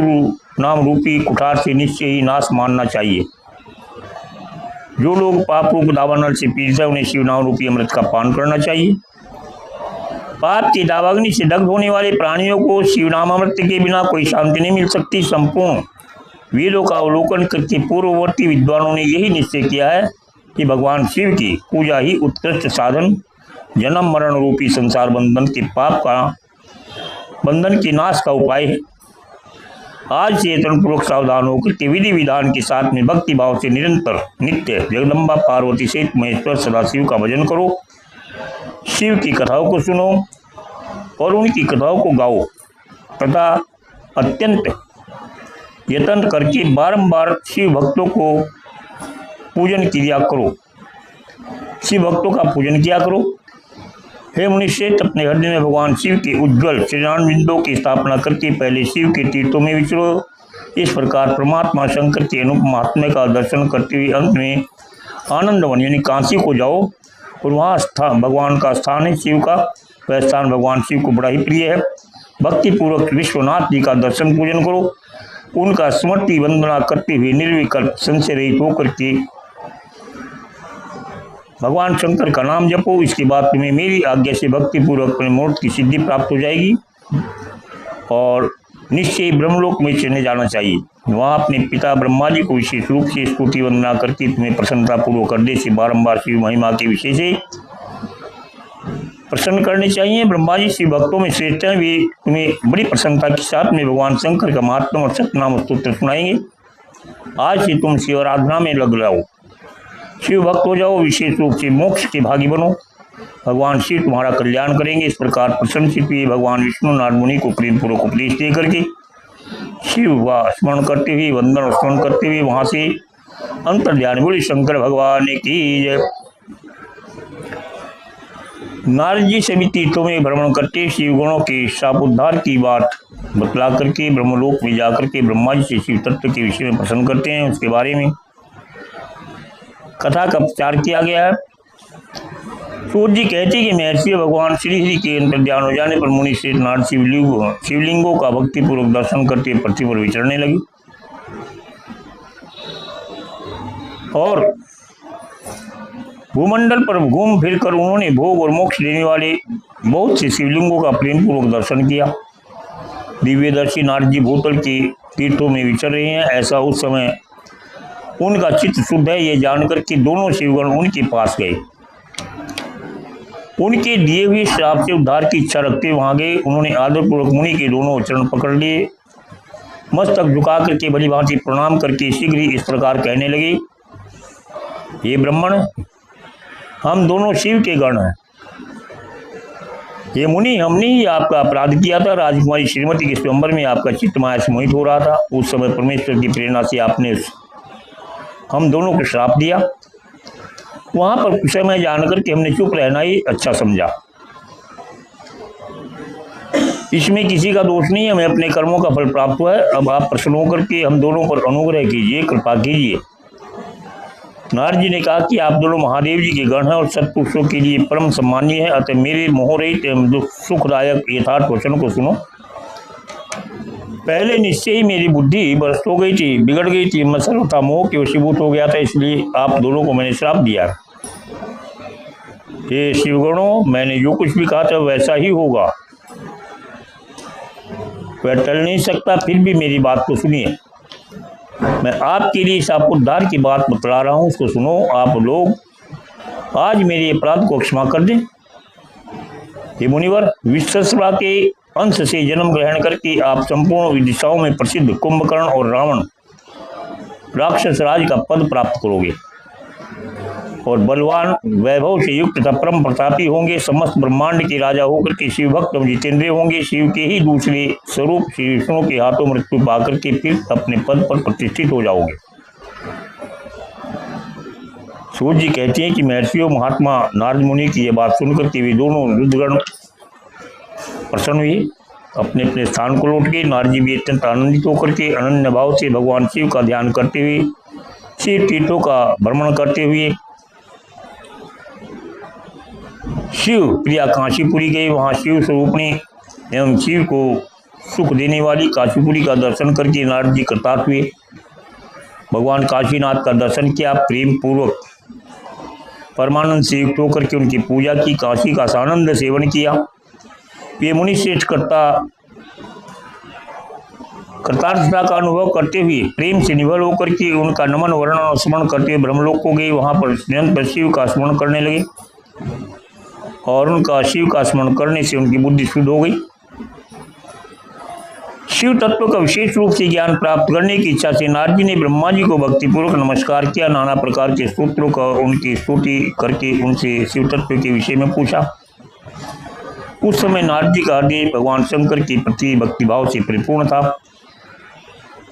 नाम रूपी कुठार से निश्चय ही नाश मानना चाहिए। जो लोग पाप रूप दावानल से पीड़ित है, उन्हें शिव नाम रूपी अमृत का पान करना चाहिए। पाप की दावाग्नि से दग्ध होने वाले प्राणियों को शिवनामामृत के बिना कोई शांति नहीं मिल सकती। संपूर्ण वेदों का अवलोकन करके पूर्ववर्ती विद्वानों ने यही निश्चय किया है कि भगवान शिव की पूजा ही उत्कृष्ट साधन, जन्म मरण रूपी संसार बंधन के पाप का बंधन के नाश का उपाय है। आज चेतन पूर्वक सावधान होकर के विधि विधान के साथ में भक्ति भाव से निरंतर नित्य जगदम्बा पार्वती सहित महेश्वर सदाशिव का भजन करो, शिव की कथाओं को सुनो और उनकी कथाओं को गाओ तथा अत्यंत यत्न करके बारंबार शिव भक्तों को पूजन किया करो, शिव भक्तों का पूजन किया करो। हे मुनिश्रेष्ठ, अपने हृदय में भगवान शिव के उज्ज्वल श्रीनारायण बिंदों की स्थापना करके पहले शिव के तीर्थों में विचरो। इस प्रकार परमात्मा शंकर के अनुपम महात्म्य का दर्शन करते हुए अंत में आनंदवन यानी काशी को जाओ और वहाँ स्थान भगवान का स्थान है शिव का। वह स्थान भगवान शिव को बड़ा ही प्रिय है। भक्तिपूर्वक विश्वनाथ जी का दर्शन पूजन करो, उनका स्मृति वंदना करते हुए निर्विकल्प संशय रहित होकर के भगवान शंकर का नाम जपो। इसके बाद तुम्हें मेरी आज्ञा से भक्तिपूर्वक अपने मोक्ष की सिद्धि प्राप्त हो जाएगी और निश्चय ब्रह्मलोक में चले जाना चाहिए। वहाँ अपने पिता ब्रह्मा जी को विशेष रूप से स्तुति वंदना करके तुम्हें प्रसन्नता पूर्वक हृदय से बारंबार शिव महिमा के विषय से प्रसन्न करने चाहिए। ब्रह्मा जी शिव भक्तों में श्रेष्ठ हैं, वे तुम्हें बड़ी प्रसन्नता के साथ में भगवान शंकर का महात्मा और सतनाम स्तोत्र सुनाएंगे। आज से तुम शिव आराधना में लग जाओ, शिव भक्त हो जाओ, विशेष रूप से मोक्ष के भागी बनो। भगवान शिव तुम्हारा कल्याण करेंगे। इस प्रकार प्रशंसित हुए भगवान विष्णु नारद मुनि को प्रेम पूर्वक उपदेश दे करके शिव का स्मरण करते हुए वंदन और स्मरण करते हुए वहां से अंतर ध्यान बोले शंकर भगवान की जय। नारद जी सभी तीर्थों में भ्रमण करते शिव गुणों के शापोद्धार की बात बतला करके ब्रह्मलोक में जाकर के ब्रह्मा जी से शिव तत्व के विषय में प्रसन्न करते हैं। उसके बारे में कथा का प्रचार किया गया है। सूर्य जी कहते हैं कि महर्षि भगवान श्री हरि के अंतर ध्यान हो जाने पर मुनि श्रेष्ठ नारद शिवलिंगों का भक्तिपूर्वक दर्शन करके पृथ्वी पर विचरने लगे और भूमंडल पर घूम फिर कर उन्होंने भोग और मोक्ष देने वाले बहुत से शिवलिंगों का प्रेम पूर्वक दर्शन किया। दिव्यदर्शी नारद जी भूतल के तीर्थों में विचर रहे हैं, ऐसा उस समय उनका चित्त शुद्ध है ये जानकर के दोनों शिवगण उनके पास गए। उनके दिए हुए श्राप से उद्धार की इच्छा रखते वहां गए। उन्होंने आदरपूर्वक मुनि के दोनों चरण पकड़ लिए, मस्तक झुका करके भली भांति प्रणाम करके शीघ्र ही इस प्रकार कहने लगे, ये ब्राह्मण, हम दोनों शिव के गण हैं। ये मुनि, हमने ही आपका अपराध किया था। राजकुमारी श्रीमती के स्वयंवर में आपका चित्त माया से मोहित हो रहा था। उस समय परमेश्वर की प्रेरणा से आपने हम दोनों को श्राप दिया। वहां पर कुछ समय जानकर के हमने चुप रहना ही अच्छा समझा। इसमें किसी का दोष नहीं, हमें अपने कर्मों का फल प्राप्त हुआ है। अब आप प्रसन्न होकर के हम दोनों पर अनुग्रह कीजिए, कृपा कीजिए। नारद जी ने कहा कि आप दोनों महादेव जी के गण हैं और सत्पुरुषों के लिए परम सम्मानीय है, अतः मेरे मोहरहित एवं सुखदायक यथार्थ वचन को सुनो। पहले निश्चय ही मेरी बुद्धि भ्रष्ट हो गई थी, बिगड़ गई थी, मैं सर्वथा मोह के वशीभूत हो गया था, इसलिए आप दोनों को मैंने श्राप दिया। ये शिवगणों, मैंने जो कुछ भी कहा था वैसा ही होगा, वह टल नहीं सकता। फिर भी मेरी बात को सुनिए। मैं आपके लिए शापोद्धार की बात बतला रहा हूँ, उसको सुनो। आप लोग आज मेरे अपराध को क्षमा कर दें। ये मुनिवर, विश्वसभा के अंश से जन्म ग्रहण करके आप संपूर्ण दिशाओं में प्रसिद्ध कुंभकर्ण और रावण राक्षस राज का पद प्राप्त करोगे और बलवान वैभव से युक्त तथा परम प्रतापी होंगे। समस्त ब्रह्मांड के राजा होकर के शिव भक्त और जितेंद्रिय होंगे। शिव के ही दूसरे स्वरूप श्री विष्णु के हाथों मृत्यु पाकर के फिर अपने पद पर प्रतिष्ठित हो जाओगे। सूर्य जी कहते हैं कि महर्षियों महात्मा नारद मुनि की यह बात सुनकर के वे दोनों रुद्रगण प्रसन्न हुए, अपने अपने स्थान को लौट गए। नारद जी भी अत्यंत आनंदित होकर के अनन्य भाव से भगवान शिव का ध्यान करते हुए शिव तीर्थों का भ्रमण करते हुए शिव प्रिया काशीपुरी गए। वहाँ शिव स्वरूपणी एवं शिव को सुख देने वाली काशीपुरी का दर्शन करके नारद जी कृतार्थ हुए। भगवान काशीनाथ का दर्शन किया, प्रेम पूर्वक परमानंद से युक्त होकर के उनकी पूजा की, काशी का सानंद सेवन किया ये मुनि श्रेष्ठ कृतार्थता का अनुभव करते हुए प्रेम से निवल होकर के उनका नमन वर्णन और स्मरण करते हुए ब्रह्मलोक को गए। वहां पर निरंतर शिव का स्मरण करने लगे और उनका शिव का स्मरण करने से उनकी बुद्धि शुद्ध हो गई। शिव तत्व का विशेष रूप से ज्ञान प्राप्त करने की इच्छा से नारद जी ने ब्रह्मा जी को भक्तिपूर्वक नमस्कार किया। नाना प्रकार के सूत्रों का उनकी स्तुति करके उनसे शिव तत्व के विषय में पूछा। उस समय नारद जी का हृदय भगवान शंकर के प्रति भक्तिभाव से परिपूर्ण था।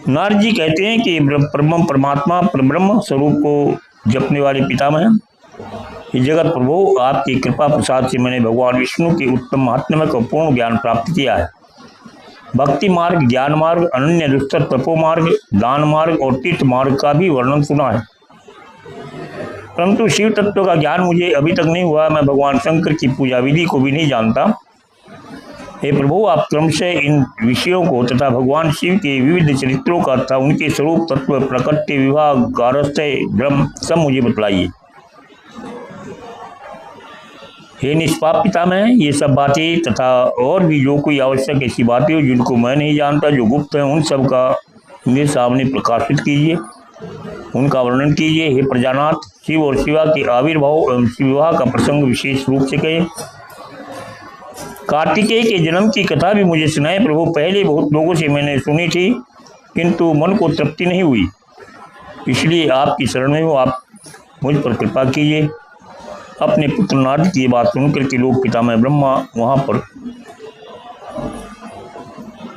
नारद जी कहते हैं कि परमात्मा परब्रह्म स्वरूप को जपने वाले पितामह, जगत प्रभु, आपकी कृपा प्रसाद से मैंने भगवान विष्णु के उत्तम महात्म्य का पूर्ण ज्ञान प्राप्त किया है। भक्ति मार्ग, ज्ञान मार्ग, अनन्य दुष्कर तपो मार्ग, दान मार्ग और तीर्थ मार्ग का भी वर्णन सुना है, परंतु शिव तत्व का ज्ञान मुझे अभी तक नहीं हुआ। मैं भगवान शंकर की पूजा विधि को भी नहीं जानता। हे प्रभु, आप क्रमशः इन विषयों को तथा भगवान शिव के विविध चरित्रों का तथा उनके स्वरूप तत्व, प्रकृति, विवाह, गारस्थ्य, ब्रह्म सब मुझे बतलाइए। हे निष्पाप पितामह, ये सब बातें तथा और भी जो कोई आवश्यक ऐसी बातें हो जिनको मैं नहीं जानता, जो गुप्त है, उन सब का मेरे सामने प्रकाशित कीजिए, उनका वर्णन कीजिए। हे प्रजानाथ, शिव और शिवा के आविर्भाव एवं विवाह का प्रसंग विशेष रूप से कहें। कार्तिकेय के जन्म की कथा भी मुझे सुनाए प्रभु। पहले बहुत लोगों से मैंने सुनी थी, किंतु मन को तृप्ति नहीं हुई, इसलिए आपकी शरण में हूँ। आप मुझ पर कृपा कीजिए। अपने पुत्र नारद की बात सुनकर के लोग पितामह ब्रह्मा वहां पर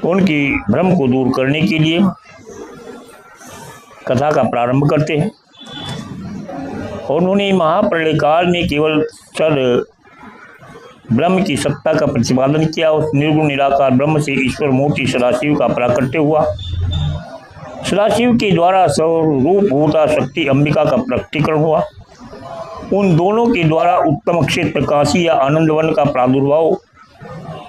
उनकी भ्रम को दूर करने के लिए कथा का प्रारंभ करते हैं। और उन्होंने महाप्रलय काल में केवल ब्रह्म की सत्ता का प्रतिपादन किया। उस निर्गुण निराकार ब्रह्म से ईश्वर मूर्ति सदाशिव का प्राकट्य हुआ। सदाशिव के द्वारा स्वरूप भूता शक्ति अंबिका का प्रकटीकरण हुआ। उन दोनों के द्वारा उत्तम क्षेत्र काशी या आनंदवन का प्रादुर्भाव,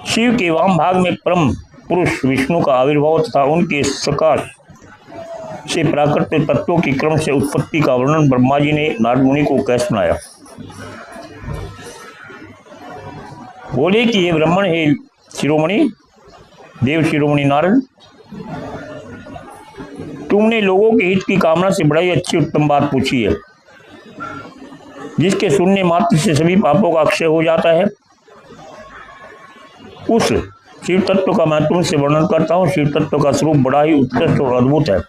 शिव के वाम भाग में परम पुरुष विष्णु का आविर्भाव तथा उनके सकाश से प्राकृतिक तत्वों के क्रम से उत्पत्ति का वर्णन ब्रह्मा जी ने नारद मुनि को कह सुनाया। बोले कि ये ब्राह्मण है शिरोमणि देव शिरोमणि नारद, तुमने लोगों के हित की कामना से बड़ी अच्छी उत्तम बात पूछी है, जिसके सुनने मात्र से सभी पापों का अक्षय हो जाता है। उस शिव तत्व का मैं तुमसे वर्णन करता हूँ। शिव तत्व का स्वरूप बड़ा ही उत्कृष्ट और अद्भुत है।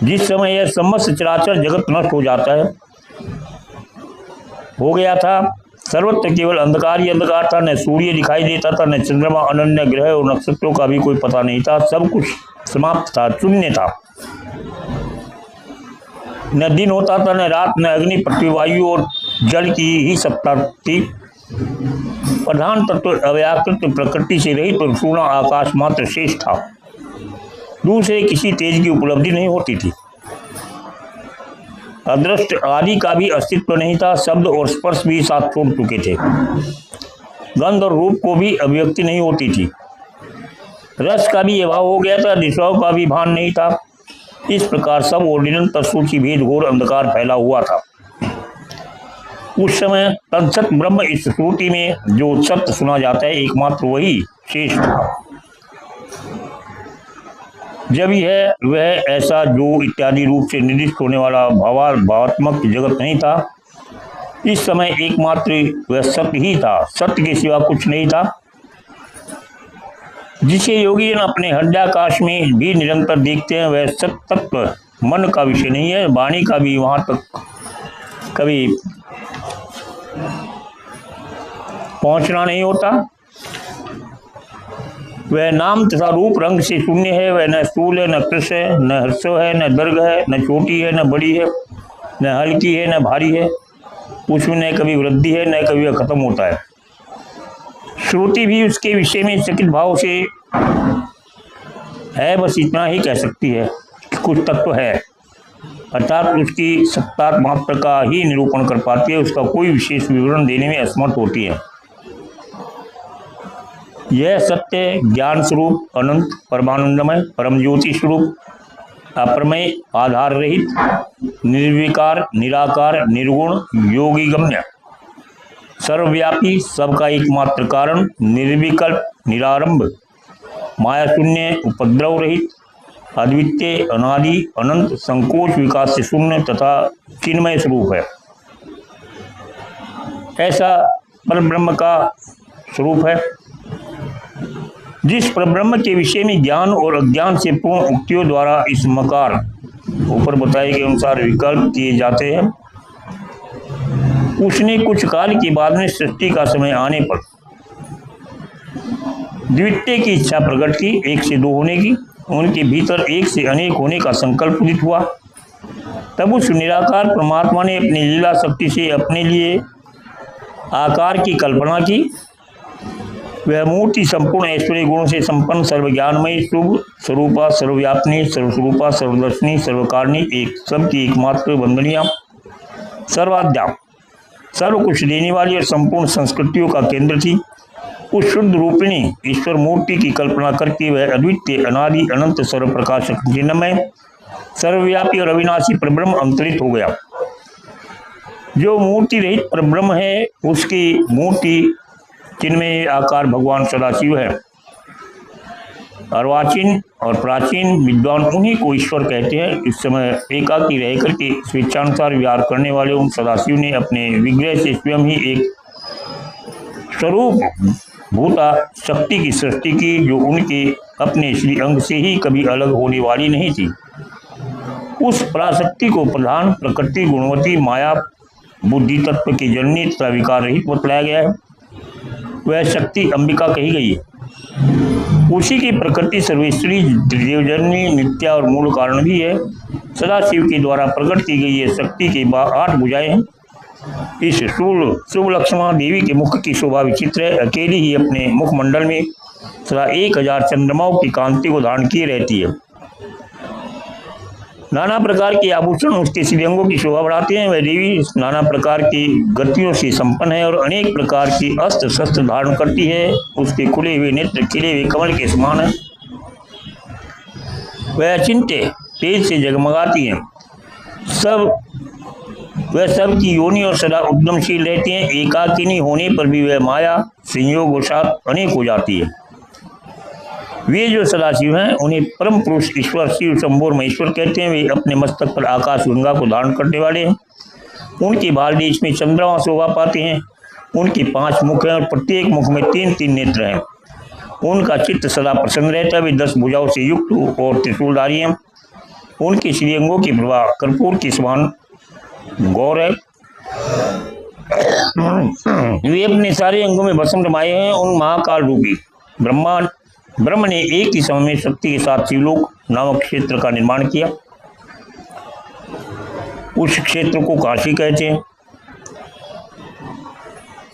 जिस समय यह समस्त चराचर जगत नष्ट हो जाता है, हो गया था, सर्वत्र केवल अंधकार ही अंधकार था। न सूर्य दिखाई देता था, न चंद्रमा, अनन्य ग्रह और नक्षत्रों का भी कोई पता नहीं था। सब कुछ समाप्त था, शून्य था। न दिन होता था, न रात, न अग्नि, पृथ्वी, वायु और जल की ही सत्ता थी। प्रधान तत्व अव्याकृत प्रकृति से रहित और पूर्ण आकाश मात्र शेष था। दूसरे किसी तेज की उपलब्धि नहीं होती थी। अदृष्ट आदि का भी अस्तित्व नहीं था। शब्द और स्पर्श भी साथ छोड़ चुके थे। गंध और रूप को भी अभिव्यक्ति नहीं होती थी। रस का भी अभाव हो गया था। दिशाओं का भी भान नहीं था। इस प्रकार सब और निरंतर सूची भेद घोर अंधकार फैला हुआ था। उस समय तत्सत ब्रह्म इस श्रुति में जो सत्य सुना जाता है, एकमात्र वही शेष था। जब यह वह ऐसा जो इत्यादि रूप से निर्दिष्ट होने वाला भावात्मक जगत नहीं था, इस समय एकमात्र वह सत्य ही था। सत्य के सिवा कुछ नहीं था, जिसे योगी जन अपने हृदयाकाश में भी निरंतर देखते हैं। वह सत्य तत्व मन का विषय नहीं है। वाणी का भी वहां तक कभी पहुंचना नहीं होता। वह नाम तथा रूप रंग से शून्य है। वह न स्थूल है, न कृश है, न ह्रस्व है, न दीर्घ है, न छोटी है, न बड़ी है, न हल्की है, न भारी है। उसमें न कभी वृद्धि है, न कभी वह खत्म होता है। श्रुति भी उसके विषय में चकित भाव से है, बस इतना ही कह सकती है कि कुछ तत्व है, अर्थात उसकी सत्ता मात्र का ही निरूपण कर पाती है। उसका कोई विशेष विवरण देने में असमर्थ होती है। यह सत्य ज्ञान स्वरूप, अनंत, परमानंदमय, परम ज्योति स्वरूप, अप्रमेय, आधार रहित, निर्विकार, निराकार, निर्गुण, योगी गम्य, सर्वव्यापी, सबका एकमात्र कारण, निर्विकल्प, निरारंभ, माया शून्य, उपद्रव रहित, अद्वितीय, अनादि, अनंत, संकोच विकास से शून्य तथा चिन्मय स्वरूप है। ऐसा परब्रह्म का स्वरूप है। जिस परब्रह्म के विषय में ज्ञान और अज्ञान से पूर्ण उक्तियों द्वारा इस मकार ऊपर बताए के अनुसार विकल्प किए जाते हैं, उसने कुछ काल के बाद में सृष्टि का समय आने पर द्वितीय की इच्छा प्रकट की, एक से दो होने की, उनके भीतर एक से अनेक होने का संकल्प उदित हुआ। तब उस निराकार परमात्मा ने अपनी लीला शक्ति से अपने लिए आकार की कल्पना की। वह मूर्ति संपूर्ण ऐश्वर्य गुणों से संपन्न, सर्वज्ञानमयी, शुभ स्वरूपा, सर्वव्यापिनी, सर्वस्वरूपा, सर्वदर्शनी, सर्वकारिणी, एक सबकी एकमात्र वंदनीय, सर्वाद्या, सर्व कुछ देने वाली और संपूर्ण संस्कृतियों का केंद्र थी। उस शुद्ध रूपिणी ईश्वर मूर्ति की कल्पना करके वह अद्वितीय, अनादि, अनंत, सर्व प्रकाशक, चिन्मय, सर्वव्यापी और अविनाशी परब्रह्म अंतरित हो गया। जो मूर्ति रहित परब्रह्म है, उसकी मूर्ति चिन्मय आकार भगवान सदाशिव है। अर्वाचीन और प्राचीन विद्वान उन्हीं को ईश्वर कहते हैं। इस समय एकाकी रह करके स्वेच्छानुसार विहार करने वाले उन सदाशिव ने अपने विग्रह से स्वयं ही एक स्वरूप भूता शक्ति की सृष्टि की, जो उनके अपने श्री अंग से ही कभी अलग होने वाली नहीं थी। उस पराशक्ति को प्रधान, प्रकृति, गुणवती, माया, बुद्धि तत्व की जननी तथा विकार रहित बतलाया गया है। वह शक्ति अंबिका कही गई है। उसी की प्रकृति सर्वेश्वरी, देवजननी, नित्या और मूल कारण भी है। सदाशिव के द्वारा प्रकट की गई ये शक्ति के 8 भुजाएं हैं। इस शुभ लक्ष्मण देवी के मुख की शोभा विचित्र है। अकेली ही अपने मुखमंडल में सदा 1000 चंद्रमाओं की कांति को धारण किए रहती है। नाना प्रकार के आभूषण उसके श्रीअंगों की शोभा बढ़ाते हैं। वह देवी नाना प्रकार की गतियों से संपन्न है और अनेक प्रकार की अस्त्र शस्त्र धारण करती है। उसके खुले हुए नेत्र खिले हुए कमल के समान है। वह अचिंत्य तेज से जगमगाती है। वह सब की योनि और सदा उद्यमशील रहती हैं। एकाकिनी होने पर भी वह माया संयोग वशात अनेक हो जाती है। वे जो सदाशिव हैं, उन्हें परम पुरुष ईश्वर शिव शंभोर महेश्वर कहते हैं। वे अपने मस्तक पर आकाश गंगा को धारण करने वाले हैं। उनके बाल देश में चंद्रमा शोभा पाते हैं। उनके 5 मुख हैं और प्रत्येक मुख में 3-3 नेत्र हैं। उनका चित्त सदा प्रसन्न रहता है। वे 10 भुजाओं से युक्त और त्रिशूलधारी हैं। उनके श्रीअंगों की प्रभा कर्पूर के समान गौर है। वे अपने सारे अंगों में भस्म रमाए हैं। उन महाकाल रूपी ब्रह्म ने एक ही समय में शक्ति के साथ शिवलोक नामक क्षेत्र का निर्माण किया। उस क्षेत्र को काशी कहते हैं।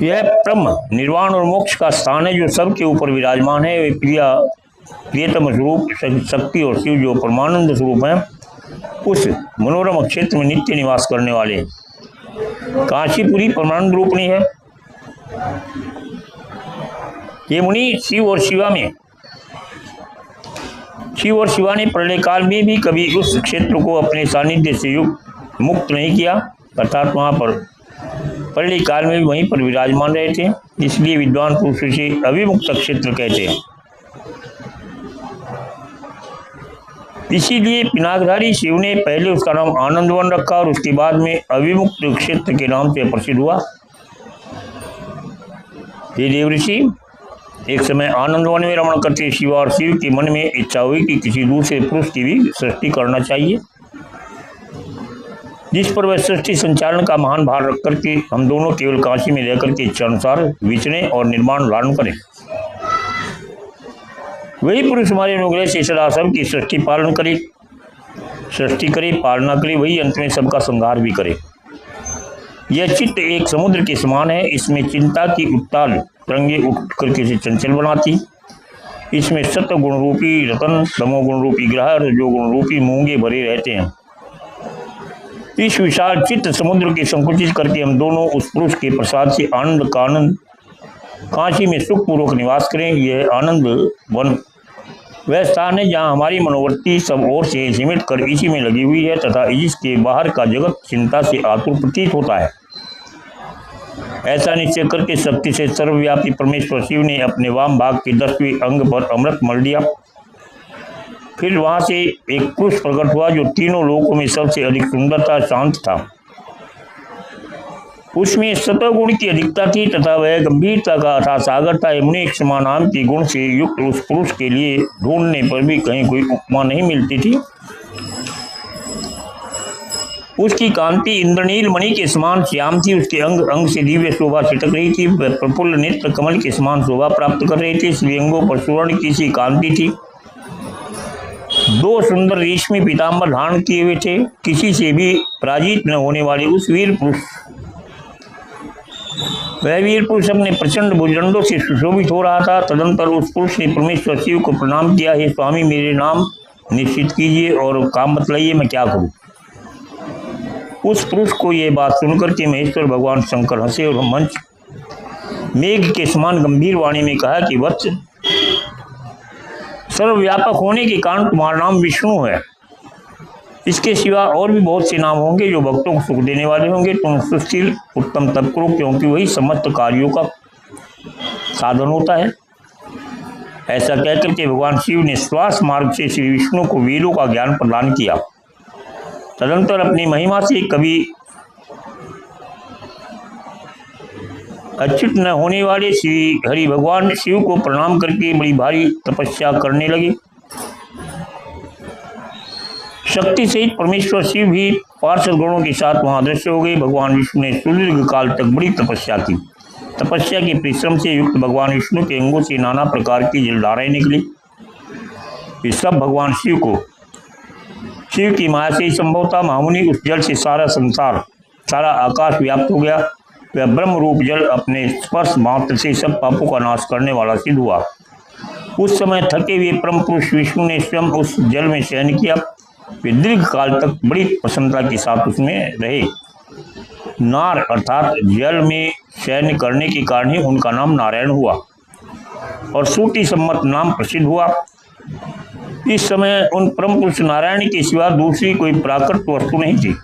यह ब्रह्म निर्वाण और मोक्ष का स्थान है, जो सबके ऊपर विराजमान है। वे प्रियतम स्वरूप शक्ति और शिव जो परमानंद स्वरूप हैं, उस मनोरम क्षेत्र में नित्य निवास करने वाले काशीपुरी परमानंद रूपणी है। ये मुनि शिव और शिवा ने प्रलय काल में भी कभी उस क्षेत्र को अपने सानिध्य से युक्त मुक्त नहीं किया, अर्थात वहाँ पर प्रलय काल में भी वहीं पर विराजमान रहे थे। इसलिए विद्वान पुरुष से अविमुक्त क्षेत्र कहते हैं। इसीलिए पिनाकधारी शिव ने पहले उसका नाम आनंदवन रखा और उसके बाद में अविमुक्त क्षेत्र के नाम से प्रसिद्ध हुआ। ये देवऋषि एक समय आनंदवन में रमण करते शिव और शिव के मन में इच्छा हुई कि किसी दूसरे पुरुष की भी सृष्टि करना चाहिए, जिस पर वह सृष्टि संचालन का महान भार रख करके हम दोनों केवल काशी में रहकर के इच्छा अनुसार विचरें और निर्माण धारण करें। वही पुरुष हमारे अनुग्रह से सदा सबकी सृष्टि करे, पालना करे, वही अंत में सबका संहार भी करे। यह चित्त एक समुद्र के समान है। इसमें चिंता की उत्ताल तरंगे उठ करके इसे चंचल बनाती। इसमें सत्व गुण रूपी रतन, तमोगुण रूपी ग्रह और रजोगुण रूपी मूंगे भरे रहते हैं। इस विशाल चित्त समुद्र के संकुचित करके हम दोनों उस पुरुष के प्रसाद से आनंद का आनंद काशी में सुखपूर्वक निवास करें। यह आनंद वन वह स्थान है जहाँ हमारी मनोवृत्ति सब ओर से सिमट कर इसी में लगी हुई है तथा इसके बाहर का जगत चिंता से आतुर प्रतीत होता है। ऐसा निश्चय करके शक्ति से सर्वव्यापी परमेश्वर शिव ने अपने वाम भाग के 10वें अंग पर अमृत मल दिया। फिर वहां से एक पुरुष प्रकट हुआ जो तीनों लोकों में सबसे अधिक सुंदरता शांत था। उसमें सतगुण की अधिकता थी तथा वह गंभीरता का अथाह सागर था। यमुने क्षमा नाम के गुण से युक्त उस पुरुष के लिए ढूंढने पर भी कहीं कोई उपमा नहीं मिलती थी। उसकी कांति इंद्रनील मणि के समान श्याम थी। उसके अंग अंग से दिव्य शोभा छिटक रही थी। वह प्रफुल्ल नेत्र कमल के समान शोभा प्राप्त कर रहे थे। श्री अंगों पर स्वर्ण की सी कांति थी। 2 सुंदर रेशमी पीताम्बर धारण किए हुए थे। किसी से भी पराजित न होने वाले उस वीर पुरुष अपने प्रचंड भुजंडों से सुशोभित हो रहा था। तदंतर उस पुरुष ने परमेश्वर शिव को प्रणाम किया। हे स्वामी, मेरे नाम निश्चित कीजिए और काम बतलाइए, मैं क्या करूं। उस पुरुष को यह बात सुनकर के महेश्वर भगवान शंकर हंसे और मंच मेघ के समान गंभीर वाणी में कहा कि वत्स, सर्वव्यापक होने के कारण तुम्हारा नाम विष्णु है। इसके सिवा और भी बहुत से नाम होंगे जो भक्तों को सुख देने वाले होंगे। तुम सुशील उत्तम तप करो, क्योंकि वही समस्त कार्यों का साधन होता है। ऐसा कहकर के भगवान शिव ने श्वास मार्ग से श्री विष्णु को वेदों का ज्ञान प्रदान किया। तदंतर अपनी महिमा से कभी अच्युत न होने वाले श्री हरि भगवान शिव को प्रणाम करके बड़ी भारी तपस्या करने लगे। शक्ति सहित परमेश्वर शिव भी पार्षद गणों के साथ वहां दृश्य हो गए। भगवान विष्णु ने सुदीर्घ काल तक बड़ी तपस्या की। तपस्या के परिश्रम से युक्त भगवान विष्णु के अंगों से नाना प्रकार की जलधाराएं निकली। ये सब भगवान शिव की माया से ही संभव था। महामुनि, उस जल से सारा संसार, सारा आकाश व्याप्त हो गया। वह ब्रह्म रूप जल अपने स्पर्श मात्र से सब पापों का नाश करने वाला सिद्ध हुआ। उस समय थके हुए परम पुरुष विष्णु ने स्वयं उस जल में शयन किया। वे दीर्घ काल तक बड़ी प्रसन्नता के साथ उसमें रहे। नार अर्थात जल में शयन करने के कारण ही उनका नाम नारायण हुआ और सूटी सम्मत नाम प्रसिद्ध हुआ। इस समय उन परम पुरुष नारायण के सिवा दूसरी कोई प्राकृत वस्तु नहीं थी।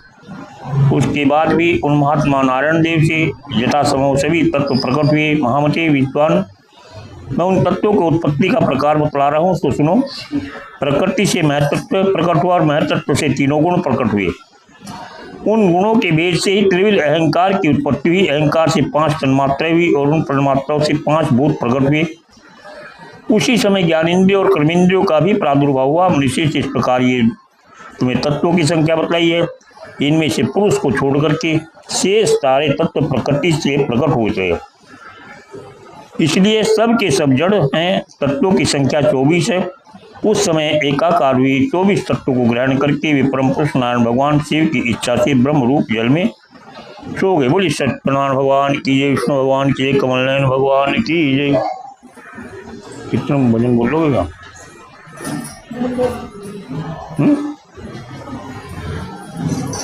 उसके बाद भी उन महात्मा नारायण देव से यथासंभव सभी तत्व प्रकट हुए। महामते विद्वान, मैं उन तत्वों को उत्पत्ति का प्रकार बतला रहा हूँ, तो सुनो। प्रकृति से महतत्व प्रकट हुआ और महतत्व से तीनों गुण प्रकट हुए। उन गुणों के भेद से ही त्रिविध अहंकार की उत्पत्ति हुई। अहंकार से 5 तन्मात्राएं हुई और उन तन्मात्राओं से 5 भूत प्रकट हुए। उसी समय ज्ञानेंद्रियों और कर्मेंद्रियों का भी प्रादुर्भाव हुआ। मनुष्य इस प्रकार ये तुम्हें तत्वों की संख्या बतलाई है। इनमें से पुरुष को छोड़ करके शेष सारे तत्व प्रकृति से प्रकट होते हैं। इसलिए सब के सब जड़ हैं। तत्वों की संख्या 24 है। उस समय एकाकार हुई 24 तत्वों को ग्रहण करके वे परम पुरुष नारायण भगवान शिव की इच्छा से ब्रह्म रूप जल में सो गए। बोलिए सत्यनारायण भगवान की जय, विष्णु भगवान की जय, कमल नयन भगवान की जय। कितना भजन बोलोगे क्या?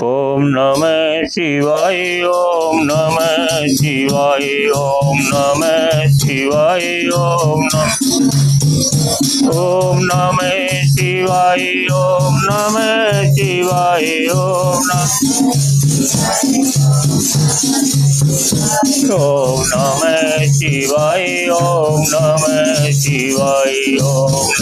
ओम नमः शिवाय, ओम नमः शिवाय, ओम नमः शिवाय, ओम नमः शिवाय, ओम नमः शिवाय, ओम नमः शिवाय, ओम नमः शिवाय, ओम नमः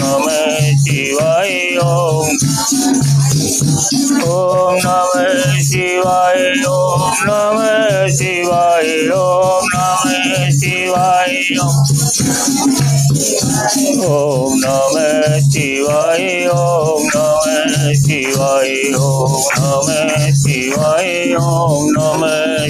शिवाय, ओम नमः शिवाय, ओम नमः शिवाय, ओम नमः शिवाय, ओम नमः शिवाय, ओम नमः शिवाय, ओम नमः शिवाय, ओम नमः